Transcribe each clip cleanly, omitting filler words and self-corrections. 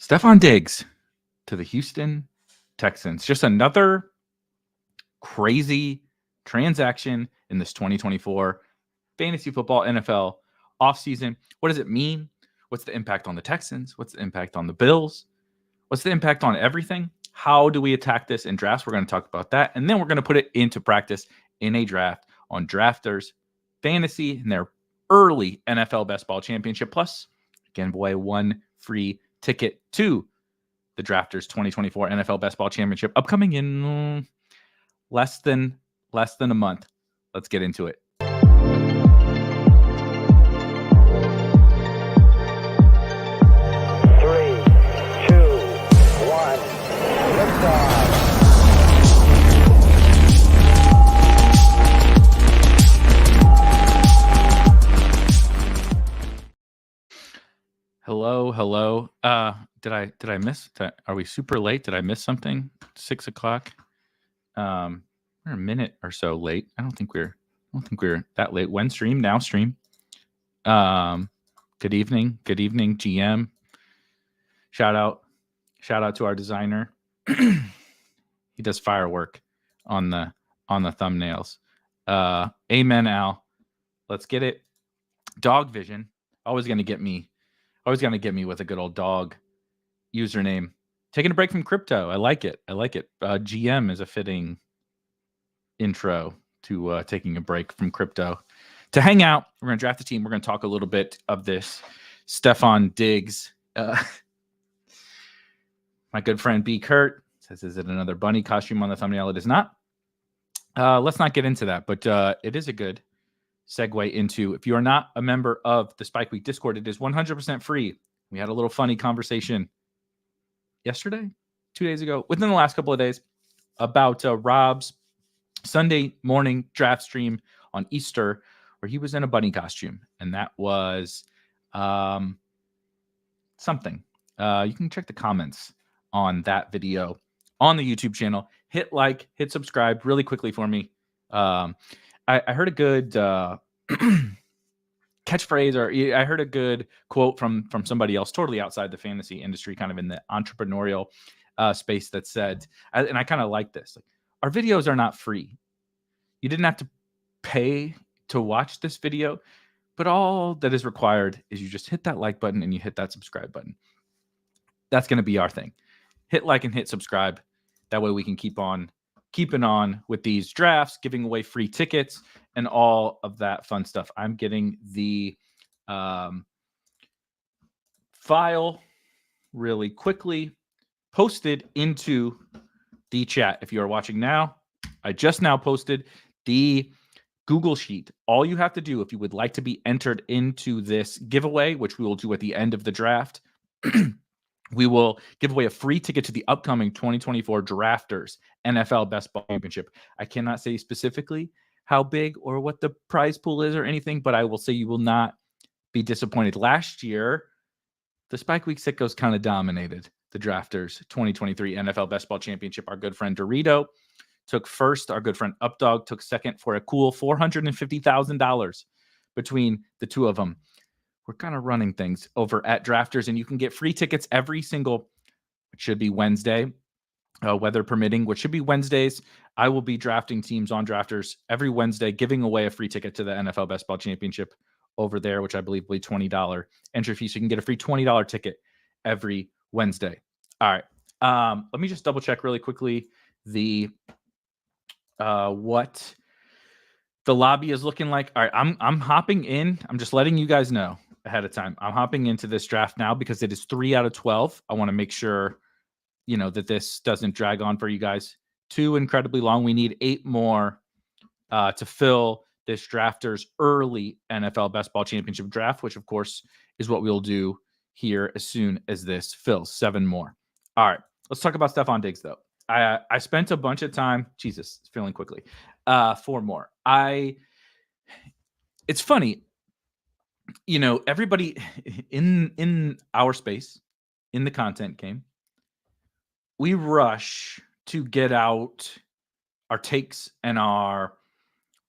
Stefon Diggs to the Houston Texans. Just another crazy transaction in this 2024 fantasy football NFL offseason. What does it mean? What's the impact on the Texans? What's the impact on the Bills? What's the impact on everything? How do we attack this in drafts? We're going to talk about that. And then we're going to put it into practice in a draft on Drafters Fantasy and their early NFL Best Ball Championship. Plus, give away one free ticket to the Drafters 2024 NFL Best Ball Championship upcoming in less than a month. Let's get into it. Hello. Did I miss? Are we super late? Did I miss something? 6 o'clock. We're a minute or so late. I don't think we're that late. When stream? Now stream. Good evening, GM. Shout out to our designer. He does firework on the thumbnails. Amen, Al. Let's get it. Dog Vision. Always gonna get me with a good old dog username. Taking a break from crypto. I like it. GM is a fitting intro to taking a break from crypto. To hang out, we're going to draft the team. We're going to talk a little bit of this Stefon Diggs. My good friend B. Kurt says, is it another bunny costume on the thumbnail? It is not. Let's not get into that, but it is a good segue into, if you are not a member of the Spike Week Discord, it is 100% free. We had a little funny conversation yesterday, 2 days ago, within the last couple of days, about Rob's Sunday morning draft stream on Easter, where he was in a bunny costume, and that was something. You can check the comments on that video on the YouTube channel. Hit like, hit subscribe really quickly for me. I heard a good catchphrase, or I heard a good quote from somebody else totally outside the fantasy industry, kind of in the entrepreneurial space, that said, and I kind of like this, like, our videos are not free. You didn't have to pay to watch this video, but all that is required is you just hit that like button and you hit that subscribe button. That's going to be our thing. Hit like and hit subscribe. That way we can keep on keeping on with these drafts, giving away free tickets and all of that fun stuff. I'm getting the file really quickly posted into the chat. If you are watching now, I just now posted the Google Sheet. All you have to do, if you would like to be entered into this giveaway, which we will do at the end of the draft, we will give away a free ticket to the upcoming 2024 Drafters NFL Best Ball Championship. I cannot say specifically how big or what the prize pool is or anything, but I will say you will not be disappointed. Last year, the Spike Week Sickos kind of dominated the Drafters 2023 NFL Best Ball Championship. Our good friend Dorito took first. Our good friend Updog took second for a cool $450,000 between the two of them. We're kind of running things over at Drafters, and you can get free tickets every single, it should be Wednesday, weather permitting, which should be Wednesdays. I will be drafting teams on Drafters every Wednesday, giving away a free ticket to the NFL Best Ball Championship over there, which I believe will be $20 entry fee. So you can get a free $20 ticket every Wednesday. All right. Let me just double check really quickly the what the lobby is looking like. All right, I'm hopping in. I'm just letting you guys know ahead of time. I'm hopping into this draft now because it is 3 out of 12. I want to make sure, that this doesn't drag on for you guys too incredibly long. We need 8 more to fill this Drafters early NFL Best Ball Championship draft, which of course is what we'll do here as soon as this fills. 7 more. All right, let's talk about Stefon Diggs though. I spent a bunch of time. Jesus, it's feeling quickly. 4 more. It's funny, everybody in our space, in the content game, we rush to get out our takes and our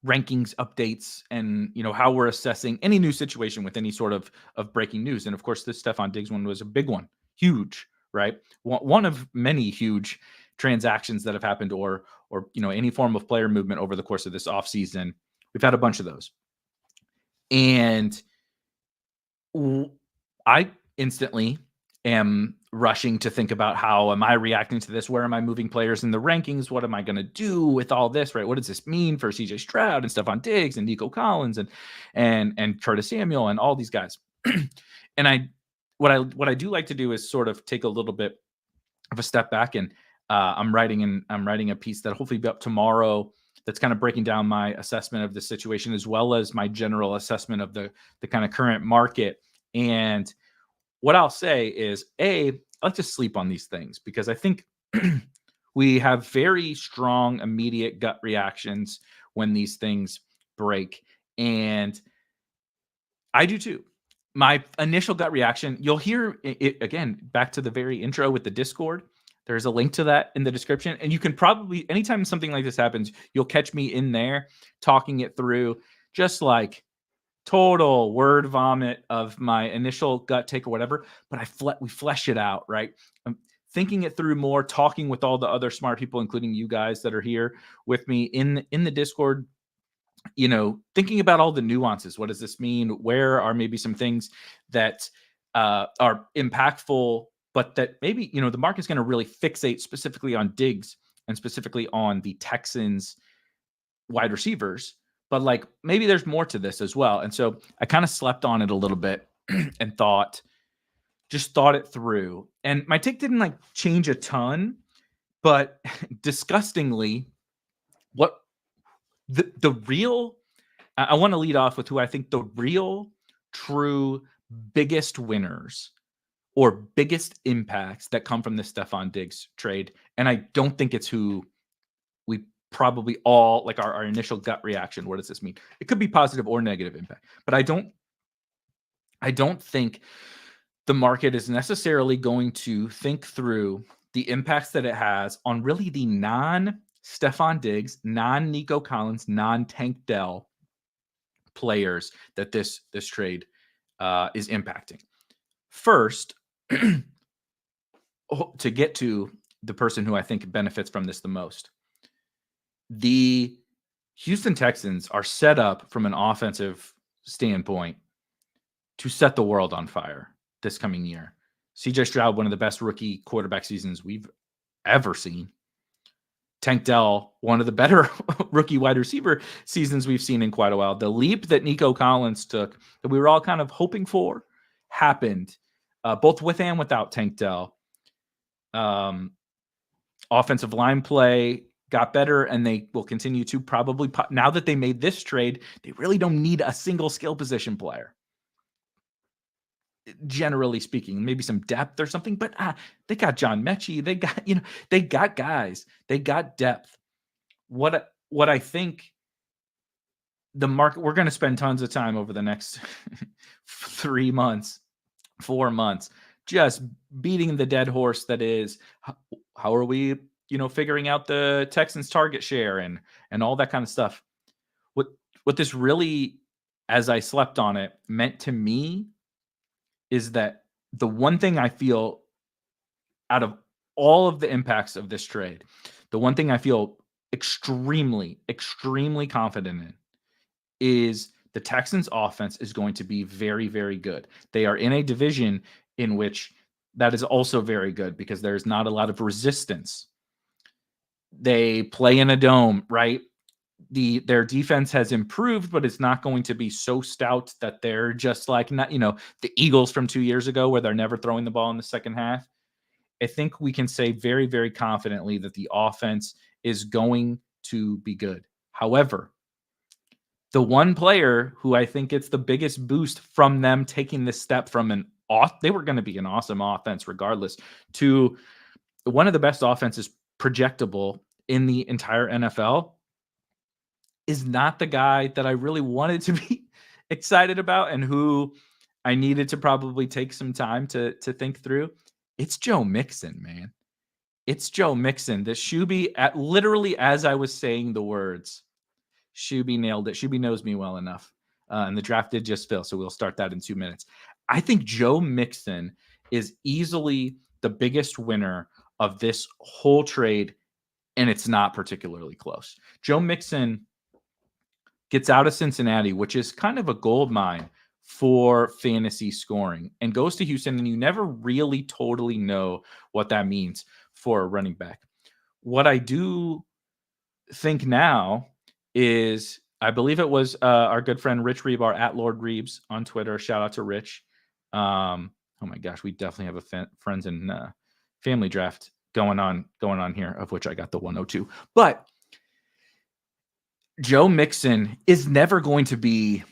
rankings updates and, how we're assessing any new situation with any sort of breaking news. And of course, this Stefon Diggs one was a big one, huge, right? One of many huge transactions that have happened, or any form of player movement over the course of this offseason. We've had a bunch of those. And I instantly am rushing to think about, how am I reacting to this? Where am I moving players in the rankings? What am I going to do with all this, right? What does this mean for CJ Stroud and Stefon Diggs and Nico Collins and Curtis Samuel and all these guys? And what I do like to do is sort of take a little bit of a step back, and I'm writing a piece that hopefully be up tomorrow that's kind of breaking down my assessment of the situation, as well as my general assessment of the kind of current market. And what I'll say is, I like to sleep on these things, because I think we have very strong immediate gut reactions when these things break. And I do too. My initial gut reaction, you'll hear it again, back to the very intro with the Discord. There's a link to that in the description. And you can probably, anytime something like this happens, you'll catch me in there talking it through, just like total word vomit of my initial gut take or whatever. But we flesh it out, right? I'm thinking it through more, talking with all the other smart people, including you guys that are here with me in the Discord, thinking about all the nuances. What does this mean? Where are maybe some things that are impactful, but that maybe, the market's going to really fixate specifically on Diggs and specifically on the Texans wide receivers. But like, maybe there's more to this as well. And so I kind of slept on it a little bit and thought it through. And my take didn't like change a ton, but disgustingly, what the real, I want to lead off with who I think the real, true, biggest winners or biggest impacts that come from the Stefon Diggs trade. And I don't think it's who we probably all, like, our initial gut reaction. What does this mean? It could be positive or negative impact, but I don't think the market is necessarily going to think through the impacts that it has on really the non-Stefon Diggs, non-Nico Collins, non-Tank Dell players that this trade is impacting. First, to get to the person who I think benefits from this the most, the Houston Texans are set up from an offensive standpoint to set the world on fire this coming year. CJ Stroud, one of the best rookie quarterback seasons we've ever seen. Tank Dell, one of the better rookie wide receiver seasons we've seen in quite a while. The leap that Nico Collins took, that we were all kind of hoping for, happened, both with and without Tank Dell. Offensive line play got better, and they will continue to probably, now that they made this trade, they really don't need a single skill position player, generally speaking. Maybe some depth or something, but they got John Mechie. They got, they got guys. They got depth. What I think the market, we're going to spend tons of time over the next 3 months, 4 months, just beating the dead horse that is, how are we, figuring out the Texans target share and all that kind of stuff. What this really, as I slept on it, meant to me is that the one thing I feel out of all of the impacts of this trade, the one thing I feel extremely, extremely confident in is the Texans offense is going to be very, very good. They are in a division in which that is also very good, because there's not a lot of resistance. They play in a dome, right? Their defense has improved, but it's not going to be so stout that they're just like, not, the Eagles from 2 years ago, where they're never throwing the ball in the second half. I think we can say very, very confidently that the offense is going to be good. However, the one player who I think gets the biggest boost from them taking this step from they were going to be an awesome offense regardless, to one of the best offenses projectable in the entire NFL, is not the guy that I really wanted to be excited about and who I needed to probably take some time to think through. It's Joe Mixon, man. It's Joe Mixon. The Shuby, literally as I was saying the words, Shuby nailed it. Shuby knows me well enough. And the draft did just fill, so we'll start that in 2 minutes. I think Joe Mixon is easily the biggest winner of this whole trade, and it's not particularly close. Joe Mixon gets out of Cincinnati, which is kind of a gold mine for fantasy scoring, and goes to Houston, and you never really totally know what that means for a running back. What I do think now is, I believe it was our good friend Rich Rebar at Lord Reeves on Twitter. Shout out to Rich. Oh my gosh, we definitely have a friends and family draft going on here, of which I got the 102. But Joe Mixon is never going to be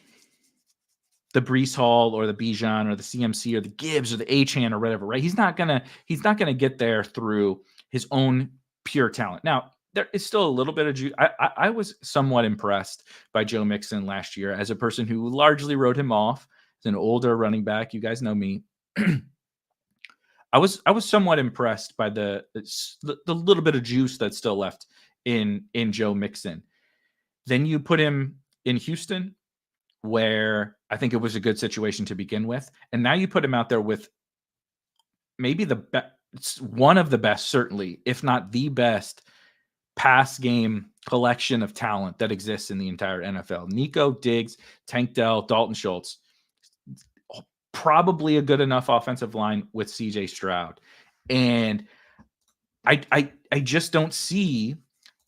the Breece Hall or the Bijan or the CMC or the Gibbs or the Achane or whatever, right? He's not gonna get there through his own pure talent. Now, there is still a little bit of juice. I was somewhat impressed by Joe Mixon last year as a person who largely wrote him off as an older running back. You guys know me. I was somewhat impressed by the little bit of juice that's still left in Joe Mixon. Then you put him in Houston, where I think it was a good situation to begin with, and now you put him out there with maybe one of the best, certainly, if not the best, pass game collection of talent that exists in the entire NFL. Nico, Diggs, Tank Dell, Dalton Schultz. Probably a good enough offensive line with CJ Stroud. And I just don't see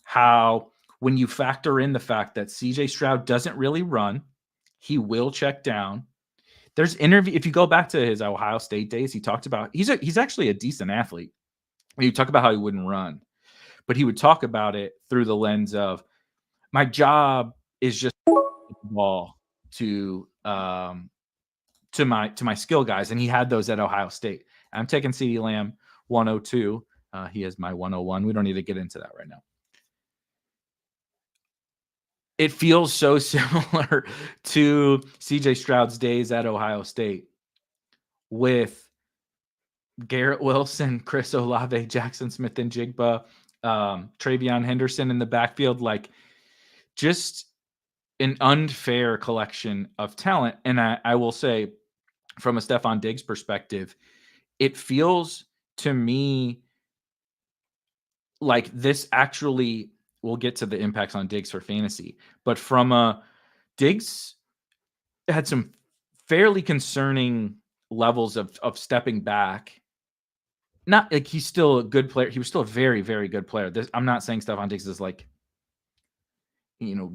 how, when you factor in the fact that CJ Stroud doesn't really run, he will check down. There's if you go back to his Ohio State days, he talked about he's actually a decent athlete. You talk about how he wouldn't run, but he would talk about it through the lens of, my job is just the ball to my skill guys, and he had those at Ohio State. I'm taking CeeDee Lamb 102. He is my 101. We don't need to get into that right now. It feels so similar to CJ Stroud's days at Ohio State, with Garrett Wilson, Chris Olave, Jackson Smith and Jigba, Travion Henderson in the backfield, like just an unfair collection of talent. And I will say, from a Stefon Diggs perspective, it feels to me like this actually, we'll get to the impacts on Diggs for fantasy, but from a Diggs had some fairly concerning levels of stepping back. Not like he's still a good player. He was still a very, very good player. I'm not saying Stefon Diggs is like,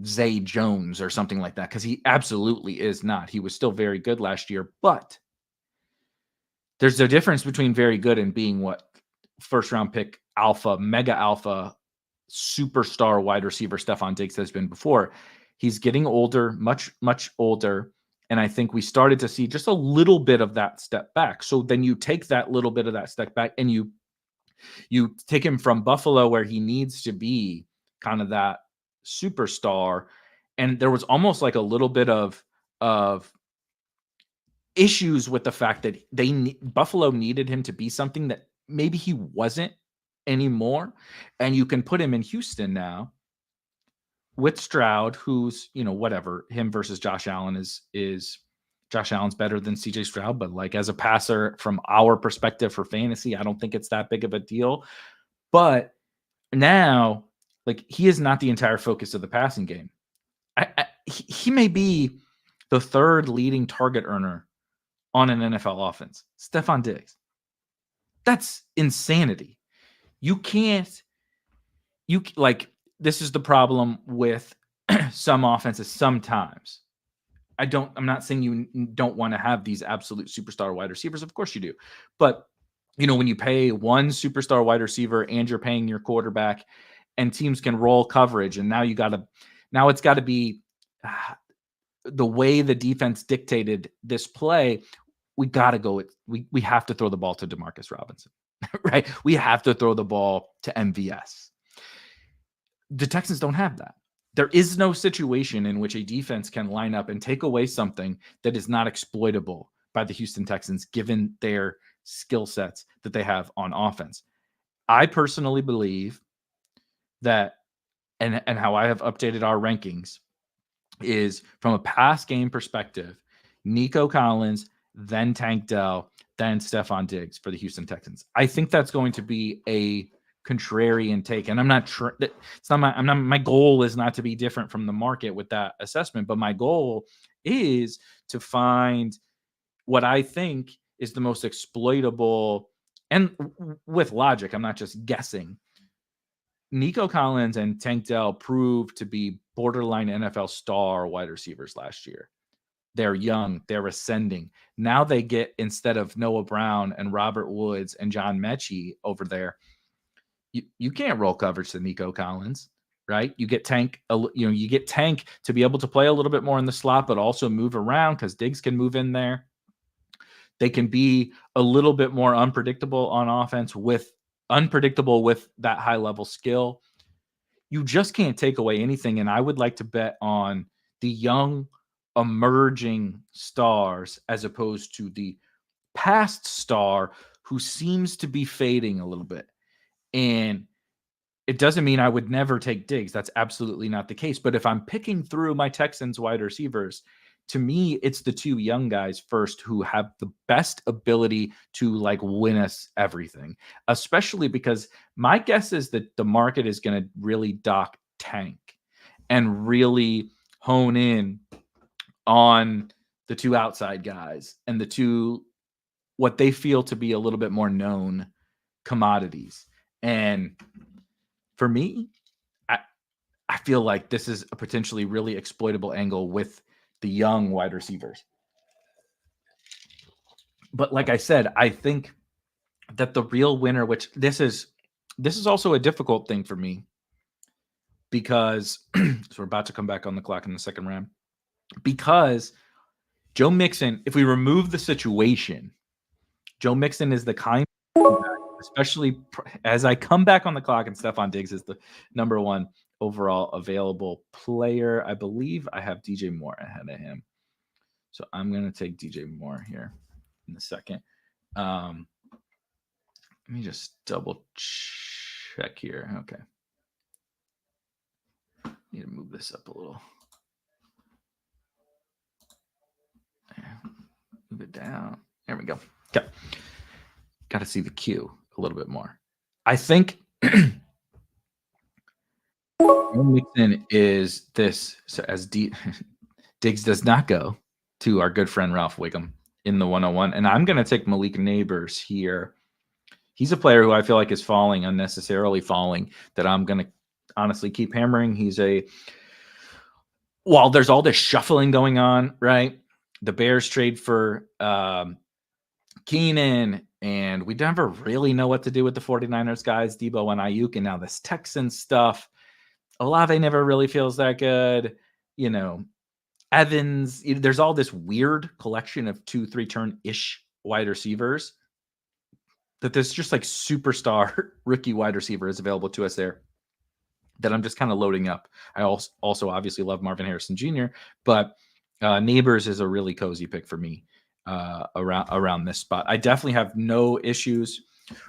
Zay Jones or something like that, because he absolutely is not. He was still very good last year, but there's a difference between very good and being what first round pick alpha, mega alpha, superstar wide receiver Stefon Diggs has been before. He's getting older, much, much older. And I think we started to see just a little bit of that step back. So then you take that little bit of that step back and you take him from Buffalo, where he needs to be kind of that superstar. And there was almost like a little bit of issues with the fact that Buffalo needed him to be something that maybe he wasn't anymore. And you can put him in Houston now with Stroud, who's, whatever, him versus Josh Allen is Josh Allen's better than CJ Stroud, but like as a passer from our perspective for fantasy, I don't think it's that big of a deal. But now, like, he is not the entire focus of the passing game. He may be the third leading target earner on an NFL offense. Stefon Diggs. That's insanity. This is the problem with some offenses sometimes. I'm not saying you don't want to have these absolute superstar wide receivers. Of course you do. But, when you pay one superstar wide receiver and you're paying your quarterback, and teams can roll coverage, and now it's got to be the way the defense dictated this play. We got to go. We have to throw the ball to Demarcus Robinson, right? We have to throw the ball to MVS. The Texans don't have that. There is no situation in which a defense can line up and take away something that is not exploitable by the Houston Texans, given their skill sets that they have on offense. I personally believe that, and how I have updated our rankings, is from a pass game perspective, Nico Collins, then Tank Dell, than Stefon Diggs for the Houston Texans. I think that's going to be a contrarian take, and I'm not sure. It's not my. I'm not. My goal is not to be different from the market with that assessment, but my goal is to find what I think is the most exploitable, and with logic. I'm not just guessing. Nico Collins and Tank Dell proved to be borderline NFL star wide receivers last year. They're young, they're ascending. Now they get, instead of Noah Brown and Robert Woods and John Mechie over there, you can't roll coverage to Nico Collins, right? You get Tank, you get Tank to be able to play a little bit more in the slot, but also move around because Diggs can move in there. They can be a little bit more unpredictable on offense with that high level skill. You just can't take away anything. And I would like to bet on the young emerging stars as opposed to the past star who seems to be fading a little bit. And it doesn't mean I would never take Diggs. That's absolutely not the case. But if I'm picking through my Texans wide receivers, to me, it's the two young guys first who have the best ability to like win us everything, especially because my guess is that the market is going to really dock Tank and really hone in on the two outside guys and the two, what they feel to be a little bit more known commodities. And for me, I feel like this is a potentially really exploitable angle with the young wide receivers. But like I said, I think that the real winner, which this is also a difficult thing for me because so we're about to come back on the clock in the second round, because Joe Mixon, if we remove the situation, Joe Mixon is the kind, especially as I come back on the clock, and Stefon Diggs is the number one overall available player. I believe I have DJ Moore ahead of him. So I'm going to take DJ Moore here in a second. Let me just double check here. Okay. Need to move this up a little. Move it down. There we go. Okay. Got to see the queue a little bit more. I think Mixon is this. So as Diggs does not go to our good friend Ralph Wiggum in the 101. And I'm going to take Malik Neighbors here. He's a player who I feel like is unnecessarily falling, that I'm going to honestly keep hammering. While there's all this shuffling going on, right? The Bears trade for Keenan, and we never really know what to do with the 49ers guys, Debo and Ayuk, and now this Texans stuff. Olave never really feels that good. Evans, there's all this weird collection of 2-3 turn-ish wide receivers that there's just like superstar rookie wide receiver is available to us there that I'm just kind of loading up. I also obviously love Marvin Harrison Jr., but Neighbors is a really cozy pick for me around this spot. I definitely have no issues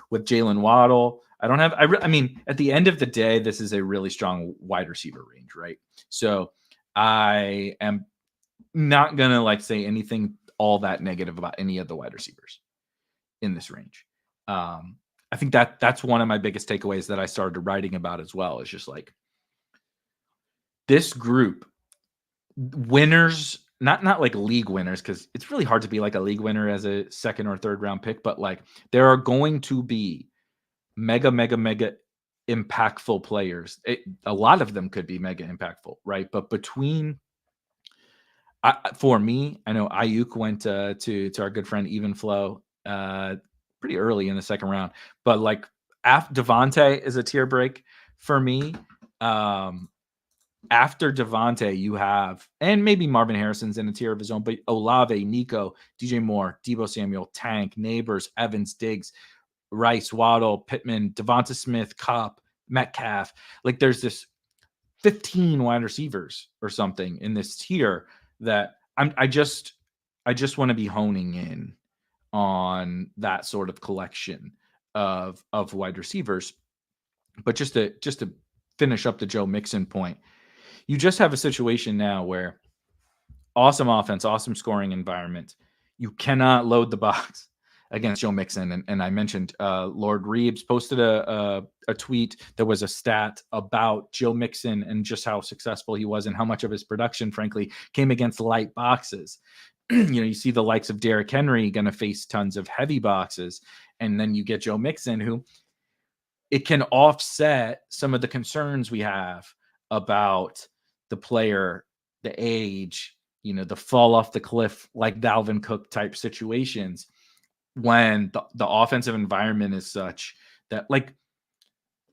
with Jalen Waddle. I mean, at the end of the day, this is a really strong wide receiver range, right? So I am not going to say anything all that negative about any of the wide receivers in this range. I think that's one of my biggest takeaways that I started writing about as well, is just like this group winners, not like league winners, because it's really hard to be like a league winner as a second or third round pick, but like there are going to be mega impactful players. A lot of them could be mega impactful, right? But for me, I know Ayuk went to our good friend Evenflow pretty early in the second round, but like Devontae is a tier break for me. After Devontae, you have, and maybe Marvin Harrison's in a tier of his own, but Olave, Nico, DJ Moore, Debo Samuel, Tank, Neighbors, Evans, Diggs, Rice, Waddle, Pittman, Devonta Smith, Kupp, Metcalf. Like there's this 15 wide receivers or something in this tier that I just want to be honing in on that sort of collection of wide receivers. But just to finish up the Joe Mixon point, you just have a situation now where awesome offense, awesome scoring environment. You cannot load the box. against Joe Mixon. And I mentioned Lord Reeves posted a tweet. There was a stat about Joe Mixon and just how successful he was and how much of his production, frankly, came against light boxes. You see the likes of Derrick Henry going to face tons of heavy boxes. And then you get Joe Mixon, who it can offset some of the concerns we have about the player, the age, the fall off the cliff, like Dalvin Cook type situations, when the offensive environment is such that, like,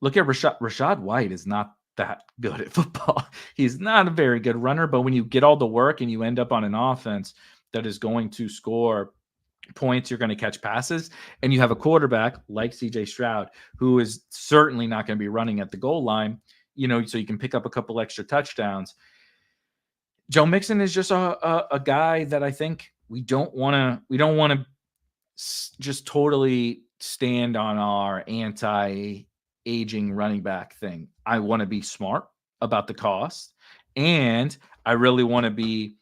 look at Rashad White is not that good at football. He's not a very good runner, but when you get all the work and you end up on an offense that is going to score points, you're going to catch passes, and you have a quarterback like CJ Stroud, who is certainly not going to be running at the goal line, so you can pick up a couple extra touchdowns. Joe Mixon is just a guy that I think we don't want to just totally stand on our anti-aging running back thing. I want to be smart about the cost, and I really want to be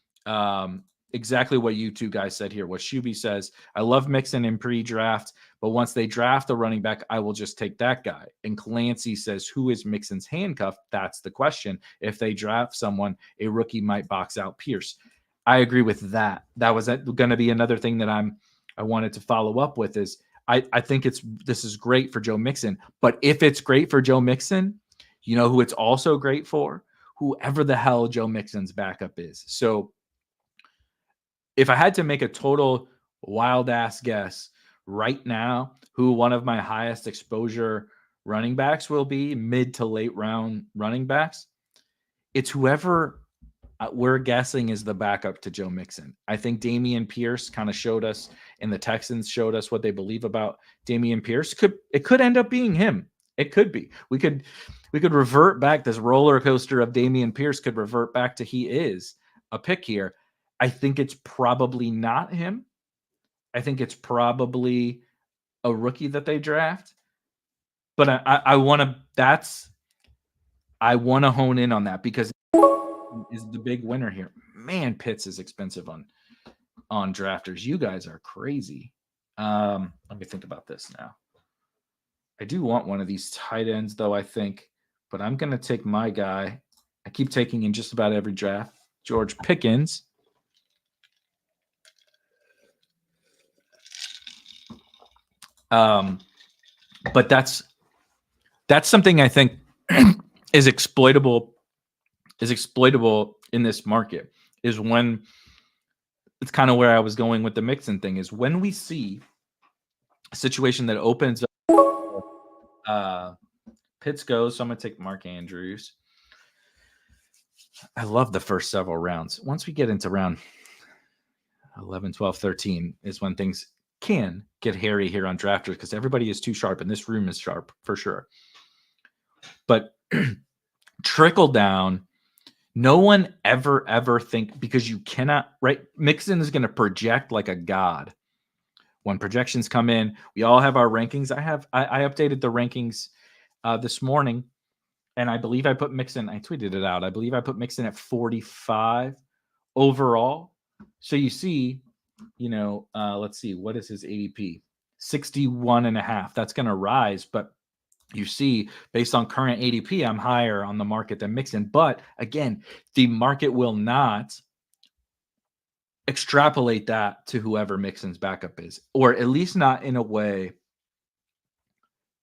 exactly what you two guys said here. What Shuby says, I love Mixon in pre-draft, but once they draft a running back, I will just take that guy. And Clancy says, who is Mixon's handcuff? That's the question. If they draft someone, a rookie might box out Pierce. I agree with that. That was going to be another thing that I wanted to follow up with is I think this is great for Joe Mixon, but if it's great for Joe Mixon, you know who it's also great for? Whoever the hell Joe Mixon's backup is. So if I had to make a total wild ass guess right now, who one of my highest exposure running backs will be, mid to late round running backs, it's whoever we're guessing is the backup to Joe Mixon. I think Dameon Pierce kind of showed us, and the Texans showed us what they believe about Dameon Pierce. It could end up being him. It could be. We could revert back. This roller coaster of Dameon Pierce could revert back to he is a pick here. I think it's probably not him. I think it's probably a rookie that they draft. But I want to hone in on that because is the big winner here. Man, Pitts is expensive on drafters. You guys are crazy. Let me think about this now. I do want one of these tight ends, though, I think. But I'm going to take my guy. I keep taking in just about every draft. George Pickens. But that's something I think is exploitable in this market, is when it's kind of where I was going with the Mixon thing, is when we see a situation that opens up, Pitts goes. So I'm going to take Mark Andrews. I love the first several rounds. Once we get into round 11, 12, 13 is when things can get hairy here on drafters because everybody is too sharp, and this room is sharp for sure. But trickle down, no one ever think, because you cannot, right? Mixon is going to project like a god. When projections come in, we all have our rankings. I updated the rankings this morning, and I believe I put Mixon, I tweeted it out. I believe I put Mixon at 45 overall. So you see, let's see, what is his ADP? 61.5. That's going to rise, but you see, based on current ADP, I'm higher on the market than Mixon. But again, the market will not extrapolate that to whoever Mixon's backup is, or at least not in a way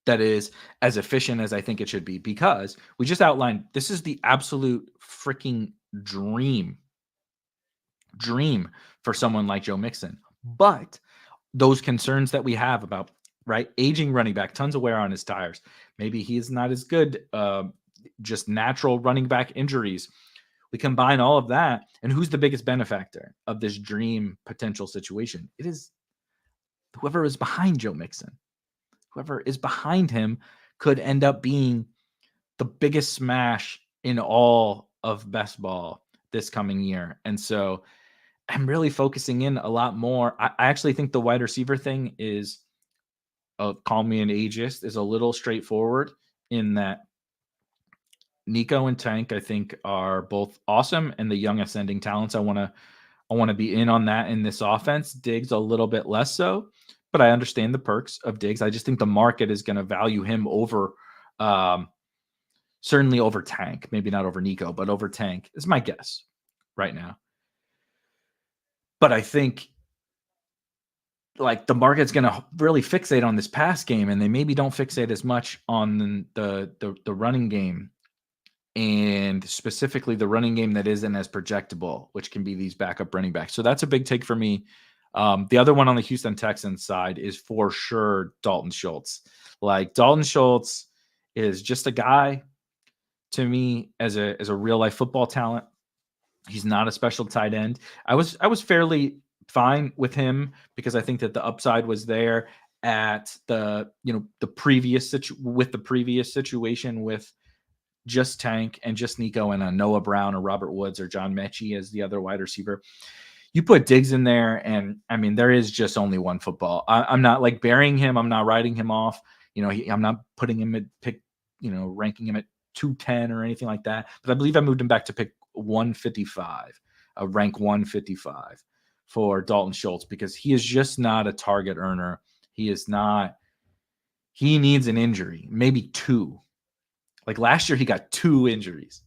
that is as efficient as I think it should be, because we just outlined this is the absolute freaking dream for someone like Joe Mixon. But those concerns that we have about, right, aging running back, tons of wear on his tires, maybe he is not as good, just natural running back injuries. We combine all of that, and who's the biggest benefactor of this dream potential situation? It is whoever is behind Joe Mixon. Whoever is behind him could end up being the biggest smash in all of best ball this coming year. And so I'm really focusing in a lot more. I actually think the wide receiver thing is, call me an ageist, is a little straightforward in that Nico and Tank, I think, are both awesome, and the young ascending talents, I want to be in on that in this offense. Diggs a little bit less so, but I understand the perks of Diggs. I just think the market is going to value him over, certainly over Tank, maybe not over Nico, but over Tank is my guess right now. But I think like the market's going to really fixate on this pass game, and they maybe don't fixate as much on the running game, and specifically the running game that isn't as projectable, which can be these backup running backs. So that's a big take for me. The other one on the Houston Texans side is for sure Dalton Schultz. Like Dalton Schultz is just a guy to me as a real life football talent. He's not a special tight end. I was fairly fine with him because I think that the upside was there at the previous situation with just Tank and just Nico and a Noah Brown or Robert Woods or John Mechie as the other wide receiver. You put Diggs in there, and I mean, there is just only one football. I'm not like burying him. I'm not writing him off. I'm not putting him at pick, ranking him at 210 or anything like that. But I believe I moved him back to pick 155, rank 155 for Dalton Schultz, because he is just not a target earner. He is not. He needs an injury, maybe two. Like last year, he got 2 injuries.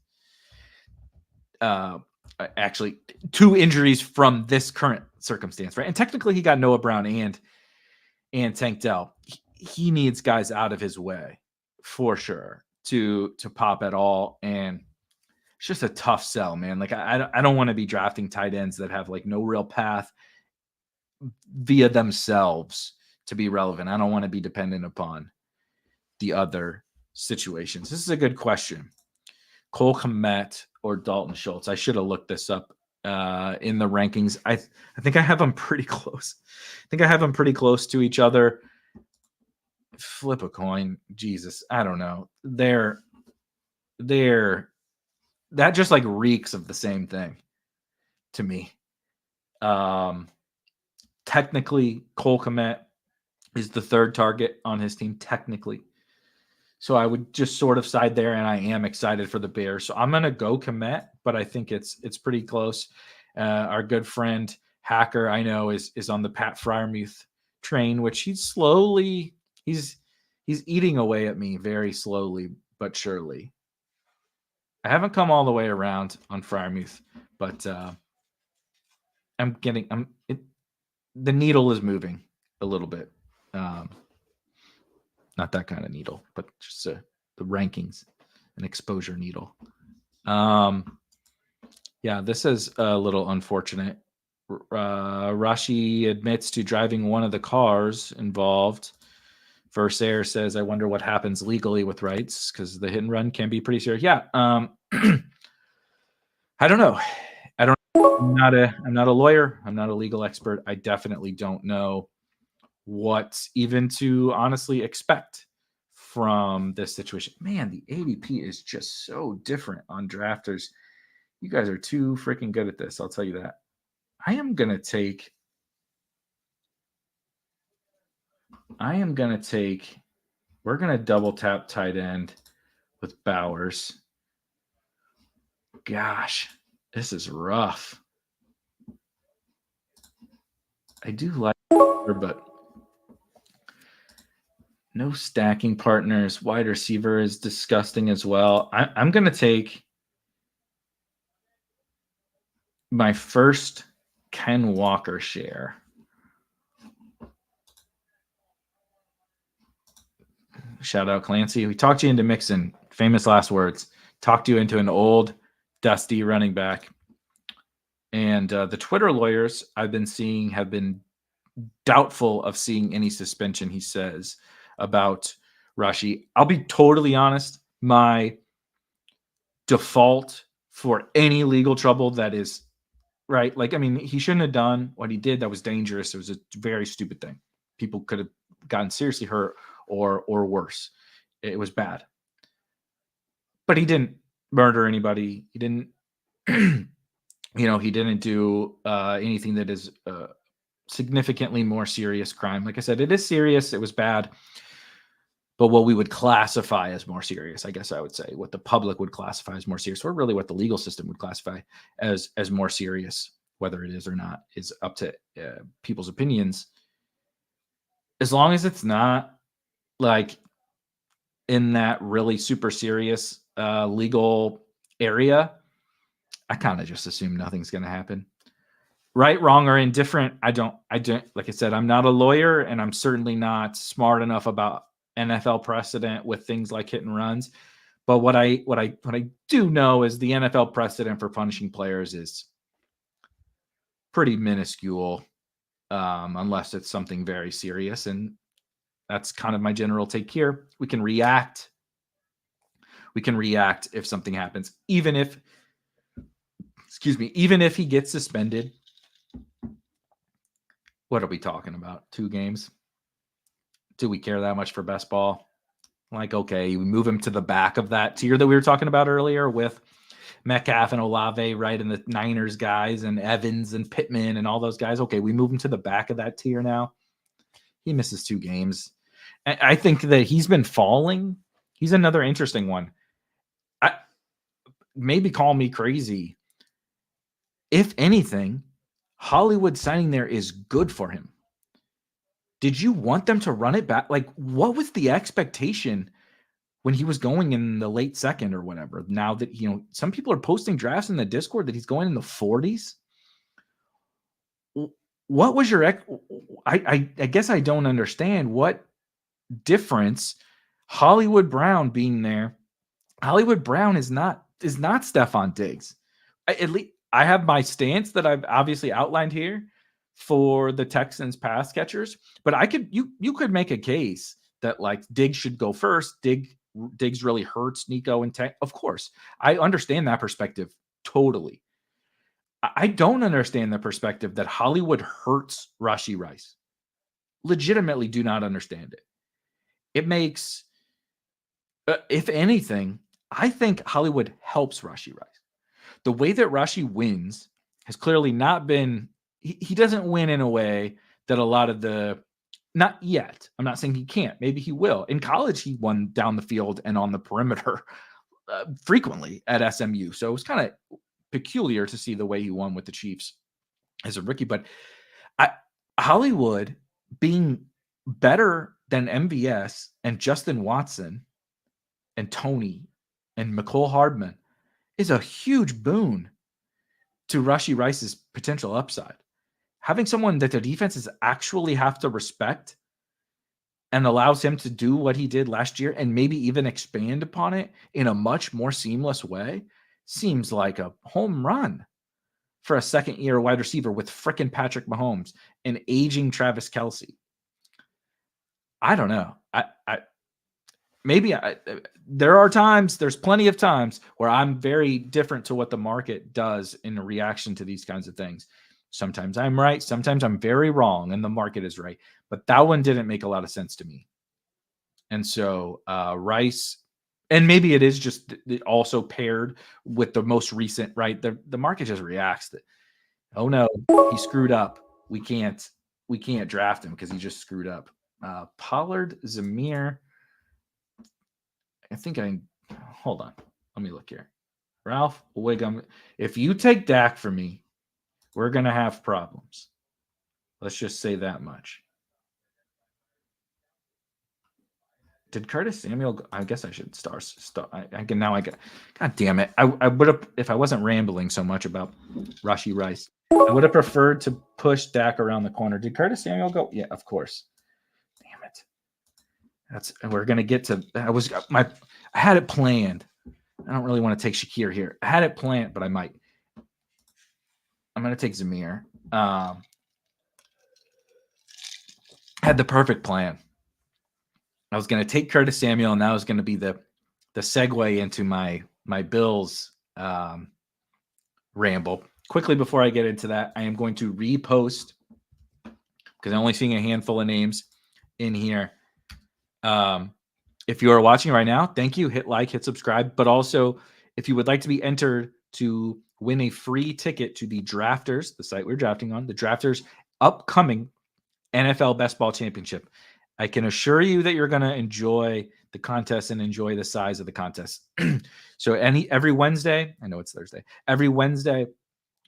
Actually, 2 injuries from this current circumstance, right? And technically, he got Noah Brown and Tank Dell. He needs guys out of his way for sure to pop at all, and it's just a tough sell, man. Like I don't want to be drafting tight ends that have like no real path via themselves to be relevant. I don't want to be dependent upon the other situations. This is a good question. Cole Kmet or Dalton Schultz? I should have looked this up in the rankings. I think I have them pretty close. I think I have them pretty close to each other. Flip a coin. Jesus, I don't know. They're that just like reeks of the same thing to me. Technically, Cole Kmet is the 3rd target on his team, technically. So I would just sort of side there, and I am excited for the Bears. So I'm going to go Kmet, but I think it's pretty close. Our good friend Hacker, I know, is on the Pat Freiermuth train, which he's eating away at me very slowly but surely. I haven't come all the way around on Freiermuth, but the needle is moving a little bit. Not that kind of needle, but just the rankings, an exposure needle. Yeah, this is a little unfortunate. Rashi admits to driving one of the cars involved. Versaire says, I wonder what happens legally with rights, because the hit and run can be pretty serious. Yeah. I don't know. I'm not a lawyer. I'm not a legal expert. I definitely don't know what even to honestly expect from this situation. Man, the ADP is just so different on drafters. You guys are too freaking good at this. I'll tell you that. We're going to double tap tight end with Bowers. Gosh, this is rough. I do like her, but no stacking partners. Wide receiver is disgusting as well. I'm going to take my first Ken Walker share. Shout out Clancy. We talked you into Mixon. Famous last words. Talked you into an old, dusty running back. And the Twitter lawyers I've been seeing have been doubtful of seeing any suspension, he says, about Rashi. I'll be totally honest. My default for any legal trouble that is right. Like, I mean, he shouldn't have done what he did. That was dangerous. It was a very stupid thing. People could have gotten seriously hurt or worse. It was bad. But he didn't murder anybody. He didn't, he didn't do anything that is significantly more serious crime. Like I said, it is serious. It was bad. But what we would classify as more serious, I guess I would say, what the public would classify as more serious, or really what the legal system would classify as more serious, whether it is or not, is up to people's opinions. as long as it's not like in that really super serious legal area, I kind of just assume nothing's going to happen. Right, wrong, or indifferent. I don't, like I said, I'm not a lawyer, and I'm certainly not smart enough about NFL precedent with things like hit and runs. But what I do know is the NFL precedent for punishing players is pretty minuscule, unless it's something very serious. And that's kind of my general take here. We can react if something happens, even if he gets suspended. What are we talking about? 2 games? Do we care that much for best ball? Like, okay, we move him to the back of that tier that we were talking about earlier with Metcalf and Olave, right? And the Niners guys and Evans and Pittman and all those guys. Okay, we move him to the back of that tier now. He misses 2 games. I think that he's been falling. He's another interesting one. Maybe call me crazy. If anything, Hollywood signing there is good for him. Did you want them to run it back? Like, what was the expectation when he was going in the late second or whatever? Now that, some people are posting drafts in the Discord that he's going in the 40s. What was your I guess I don't understand what difference Hollywood Brown being there. Hollywood Brown is not Stefon Diggs. At least I have my stance that I've obviously outlined here for the Texans pass catchers, but you could make a case that like Diggs should go first. Diggs really hurts Nico and Tech. Of course, I understand that perspective totally. I don't understand the perspective that Hollywood hurts Rashi Rice. Legitimately do not understand it. It makes, if anything, I think Hollywood helps Rashi Rice. The way that Rashi wins has clearly not been, he doesn't win in a way that a lot of not yet. I'm not saying he can't. Maybe he will. In college, he won down the field and on the perimeter frequently at SMU. So it was kind of peculiar to see the way he won with the Chiefs as a rookie. But Hollywood being better than MVS and Justin Watson and Tony and McCole Hardman is a huge boon to Rashi Rice's potential upside. Having someone that the defenses actually have to respect and allows him to do what he did last year and maybe even expand upon it in a much more seamless way seems like a home run for a second-year wide receiver with frickin' Patrick Mahomes and aging Travis Kelce. I don't know. There's plenty of times where I'm very different to what the market does in reaction to these kinds of things. Sometimes I'm right. Sometimes I'm very wrong and the market is right. But that one didn't make a lot of sense to me. And so Rice, and maybe it is just also paired with the most recent, right? The market just reacts that, oh no, he screwed up. We can't draft him because he just screwed up. Pollard, Zamir. Hold on. Let me look here. Ralph Wiggum. If you take Dak for me, we're going to have problems. Let's just say that much. Did Curtis Samuel go? I guess I should start. God damn it. I would have, if I wasn't rambling so much about Rashi Rice, I would have preferred to push Dak around the corner. Did Curtis Samuel go? Yeah, of course. Damn it. We're going to get to, I had it planned. I don't really want to take Shakir here. I had it planned, but I might. I'm going to take Zamir. Had the perfect plan. I was going to take Curtis Samuel, and that was going to be the segue into my Bills ramble. Quickly before I get into that, I am going to repost, because I'm only seeing a handful of names in here. If you are watching right now, thank you. Hit like, hit subscribe. But also, if you would like to be entered to win a free ticket to the Drafters, the site we're drafting on, the Drafters upcoming NFL Best Ball Championship, I can assure you that you're going to enjoy the contest and enjoy the size of the contest. So every Wednesday, I know it's Thursday, every Wednesday,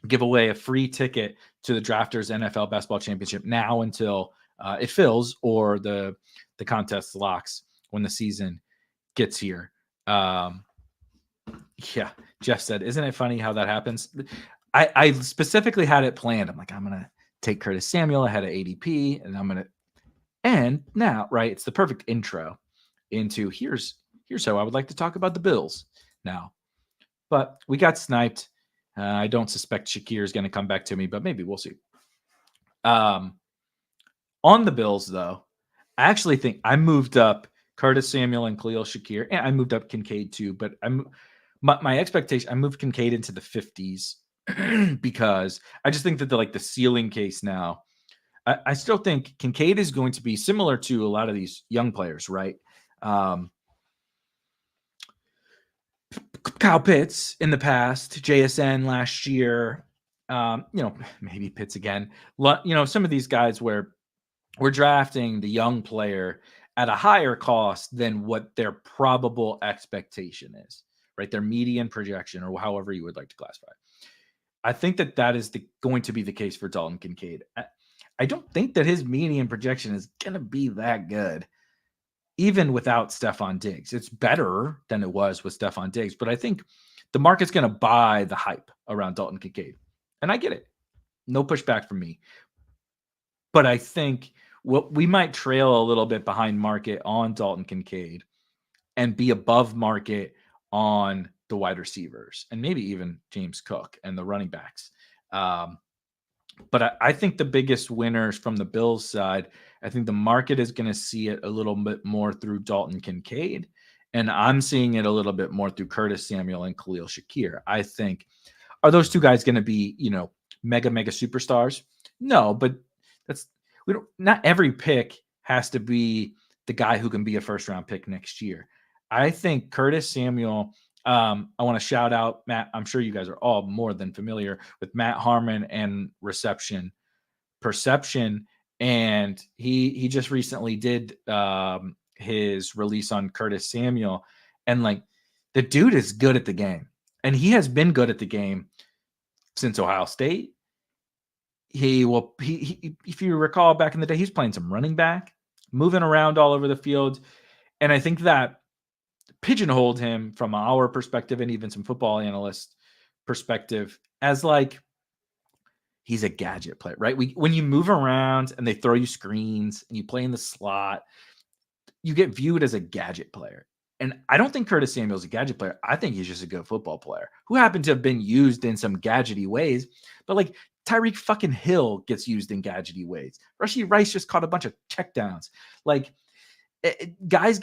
give away a free ticket to the Drafters NFL Best Ball Championship now until it fills or the contest locks when the season gets here. Yeah, Jeff said, isn't it funny how that happens? I specifically had it planned. I'm like, I'm going to take Curtis Samuel ahead of ADP, and I'm going to, and now, right, it's the perfect intro into here's how I would like to talk about the Bills now. But we got sniped. I don't suspect Shakir is going to come back to me, but maybe we'll see. On the Bills, though, I actually think I moved up Curtis Samuel and Khalil Shakir, and I moved up Kincaid too. But my expectation, I moved Kincaid into the 50s because I just think that the ceiling case now. I still think Kincaid is going to be similar to a lot of these young players, right? Kyle Pitts in the past, JSN last year, maybe Pitts again. Some of these guys where we're drafting the young player at a higher cost than what their probable expectation is, right? Their median projection, or however you would like to classify. I think that is going to be the case for Dalton Kincaid. I don't think that his median projection is going to be that good, even without Stefon Diggs. It's better than it was with Stefon Diggs, but I think the market's going to buy the hype around Dalton Kincaid. And I get it. No pushback from me. But I think we might trail a little bit behind market on Dalton Kincaid and be above market on the wide receivers and maybe even James Cook and the running backs. But I think the biggest winners from the Bills side, I think the market is going to see it a little bit more through Dalton Kincaid. And I'm seeing it a little bit more through Curtis Samuel and Khalil Shakir. I think, are those two guys going to be, mega superstars? No, but not every pick has to be the guy who can be a first round pick next year. I think Curtis Samuel, I want to shout out Matt. I'm sure you guys are all more than familiar with Matt Harmon and reception perception. And he just recently did his release on Curtis Samuel. And the dude is good at the game. And he has been good at the game since Ohio State. He if you recall back in the day, he's playing some running back, moving around all over the field. And I think that pigeonholed him from our perspective and even some football analyst perspective as he's a gadget player, right? When you move around and they throw you screens and you play in the slot, you get viewed as a gadget player. And I don't think Curtis Samuel is a gadget player. I think he's just a good football player who happened to have been used in some gadgety ways. But Tyreek fucking Hill gets used in gadgety ways. Rashi Rice just caught a bunch of checkdowns. Guys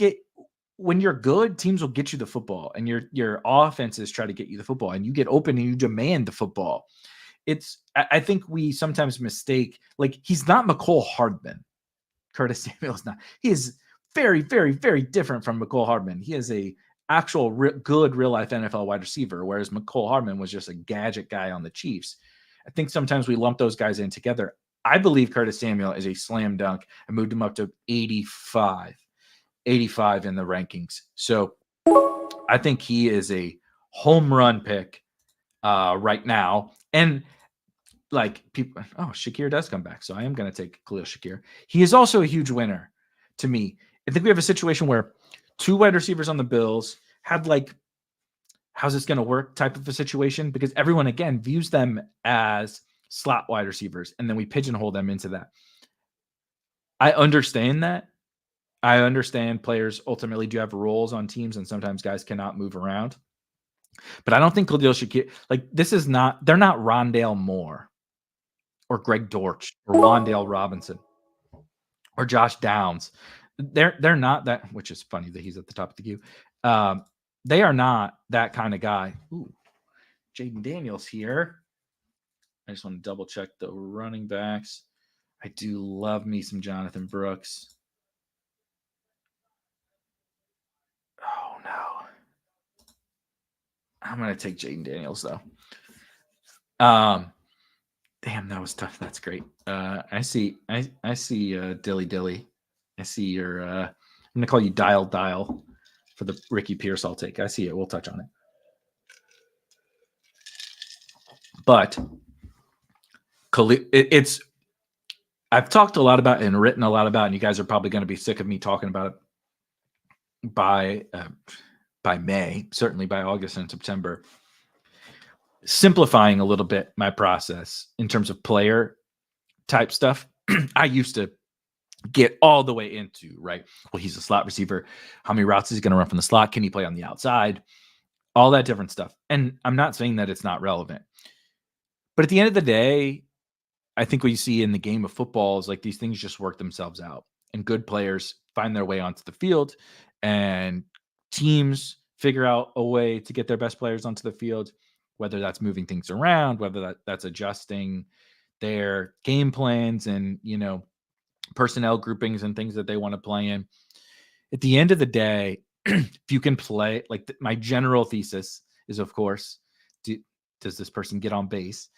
when you're good, teams will get you the football, and your offenses try to get you the football, and you get open and you demand the football. I think we sometimes mistake, he's not McCole Hardman. Curtis Samuel is not. He is very, very, very different from McCole Hardman. He is a actual good real life NFL wide receiver, whereas McCole Hardman was just a gadget guy on the Chiefs. I think sometimes we lump those guys in together. I believe Curtis Samuel is a slam dunk. I moved him up to 85 in the rankings. So I think he is a home run pick right now. And people, Shakir does come back. So I am going to take Khalil Shakir. He is also a huge winner to me. I think we have a situation where two wide receivers on the Bills had how's this going to work type of a situation, because everyone again views them as slot wide receivers. And then we pigeonhole them into that. I understand that. I understand players ultimately do have roles on teams, and sometimes guys cannot move around. But I don't think Khalil Shakir, they're not Rondale Moore or Greg Dortch or Wan'Dale Robinson or Josh Downs. They're not that, which is funny that he's at the top of the queue. They are not that kind of guy. Ooh, Jaden Daniels here. I just want to double check the running backs. I do love me some Jonathan Brooks. Oh, no. I'm going to take Jaden Daniels, though. Damn, that was tough. That's great. I see Dilly Dilly. I see your I'm going to call you Dial for the Ricky Pierce I'll take. I see it. We'll touch on it. But it's I've talked a lot about and written a lot about, and you guys are probably going to be sick of me talking about it by May, certainly by August and September. Simplifying a little bit my process in terms of player type stuff. I used to get all the way into, right? Well, he's a slot receiver. How many routes is he going to run from the slot? Can he play on the outside? All that different stuff. And I'm not saying that it's not relevant. But at the end of the day, I think what you see in the game of football is like these things just work themselves out. And good players find their way onto the field, and teams figure out a way to get their best players onto the field, whether that's moving things around, whether that's adjusting their game plans and, personnel groupings and things that they want to play in. At the end of the day, if you can play, like my general thesis is, of course, does this person get on base,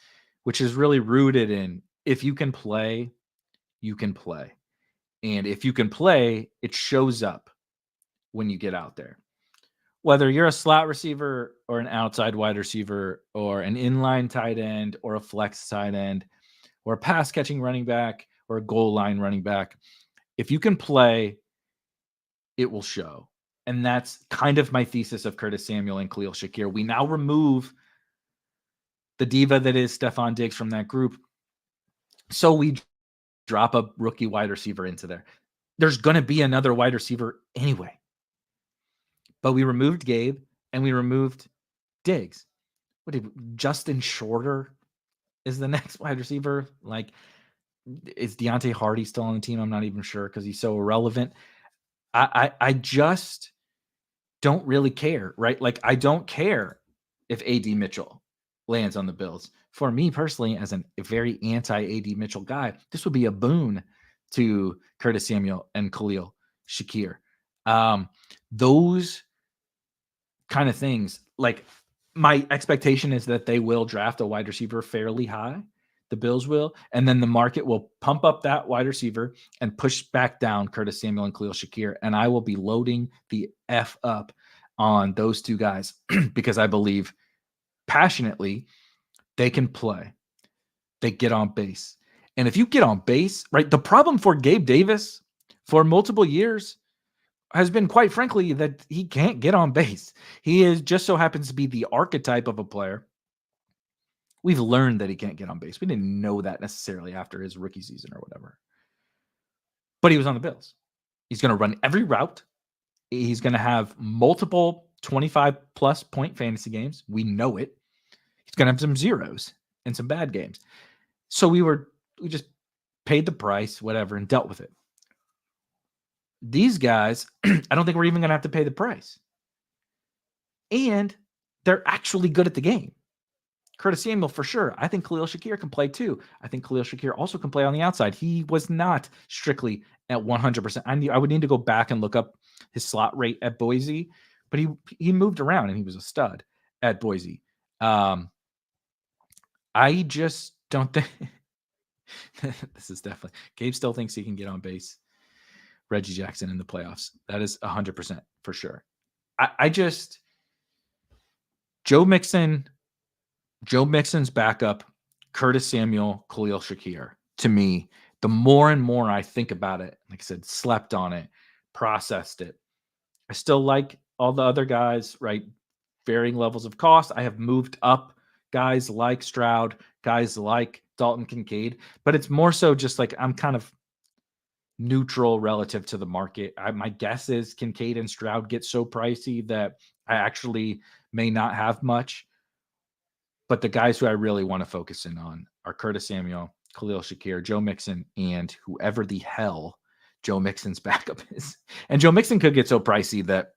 which is really rooted in if you can play, you can play. And if you can play, it shows up when you get out there. Whether you're a slot receiver or an outside wide receiver or an inline tight end or a flex tight end or a pass catching running back or a goal line running back, if you can play, it will show. And that's kind of my thesis of Curtis Samuel and Khalil Shakir. We now remove the diva that is Stefon Diggs from that group. So we drop a rookie wide receiver into there. There's going to be another wide receiver anyway. But we removed Gabe and we removed Diggs. Justin Shorter is the next wide receiver? Like, is Deontay Hardy still on the team? I'm not even sure because he's so irrelevant. I just don't really care, right? Like, I don't care if AD Mitchell lands on the Bills. For me personally, as a very anti-AD Mitchell guy, this would be a boon to Curtis Samuel and Khalil Shakir. Those kind of things, like my expectation is that they will draft a wide receiver fairly high. The Bills will, and then the market will pump up that wide receiver and push back down Curtis Samuel and Khalil Shakir, and I will be loading the F up on those two guys because I believe passionately they can play. They get on base. And if you get on base, right, the problem for Gabe Davis for multiple years has been, quite frankly, that he can't get on base. He is just so happens to be the archetype of a player. We've learned that he can't get on base. We didn't know that necessarily after his rookie season or whatever. But he was on the Bills. He's going to run every route. He's going to have multiple 25-plus point fantasy games. We know it. He's going to have some zeros and some bad games. So we just paid the price, whatever, and dealt with it. These guys, I don't think we're even going to have to pay the price. And they're actually good at the game. Curtis Samuel, for sure. I think Khalil Shakir can play too. I think Khalil Shakir also can play on the outside. He was not strictly at 100%. I would need to go back and look up his slot rate at Boise, but he moved around and he was a stud at Boise. I just don't think this is definitely Gabe still thinks he can get on base. Reggie Jackson in the playoffs. That is 100% for sure. Joe Mixon's backup, Curtis Samuel, Khalil Shakir. To me, the more and more I think about it, like I said, slept on it, processed it. I still like all the other guys, right? Varying levels of cost. I have moved up guys like Stroud, guys like Dalton Kincaid, but it's more so just like I'm kind of neutral relative to the market. My guess is Kincaid and Stroud get so pricey that I actually may not have much. But the guys who I really want to focus in on are Curtis Samuel, Khalil Shakir, Joe Mixon, and whoever the hell Joe Mixon's backup is. And Joe Mixon could get so pricey that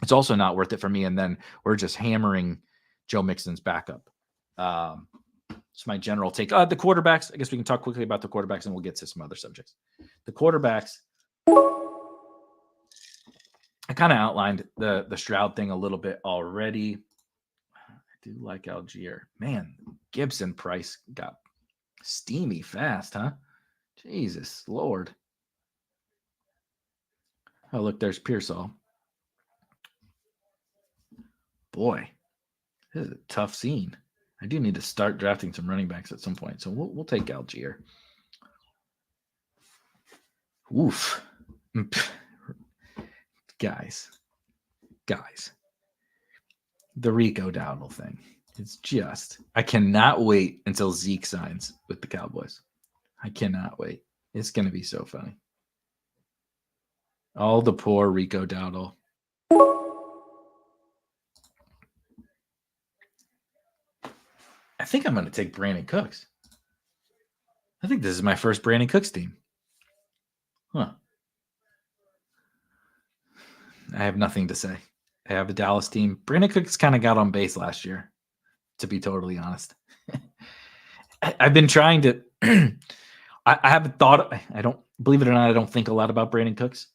it's also not worth it for me. And then we're just hammering Joe Mixon's backup. It's my general take. The quarterbacks, I guess we can talk quickly about the quarterbacks and we'll get to some other subjects. The quarterbacks, I kind of outlined the Stroud thing a little bit already. I do like Algier. Man, Gibson price got steamy fast, huh? Jesus Lord. Oh, look, there's Pearsall. Boy, this is a tough scene. I do need to start drafting some running backs at some point, so we'll take Algier. Oof. Guys. The Rico Dowdle thing. It's just, I cannot wait until Zeke signs with the Cowboys. I cannot wait. It's going to be so funny. All the poor Rico Dowdle. I think I'm going to take Brandon Cooks. I think this is my first Brandon Cooks team. Huh. I have nothing to say. I have a Dallas team. Brandon Cooks kind of got on base last year, to be totally honest. I've been trying to I haven't thought, I don't, believe it or not, I don't think a lot about Brandon Cooks.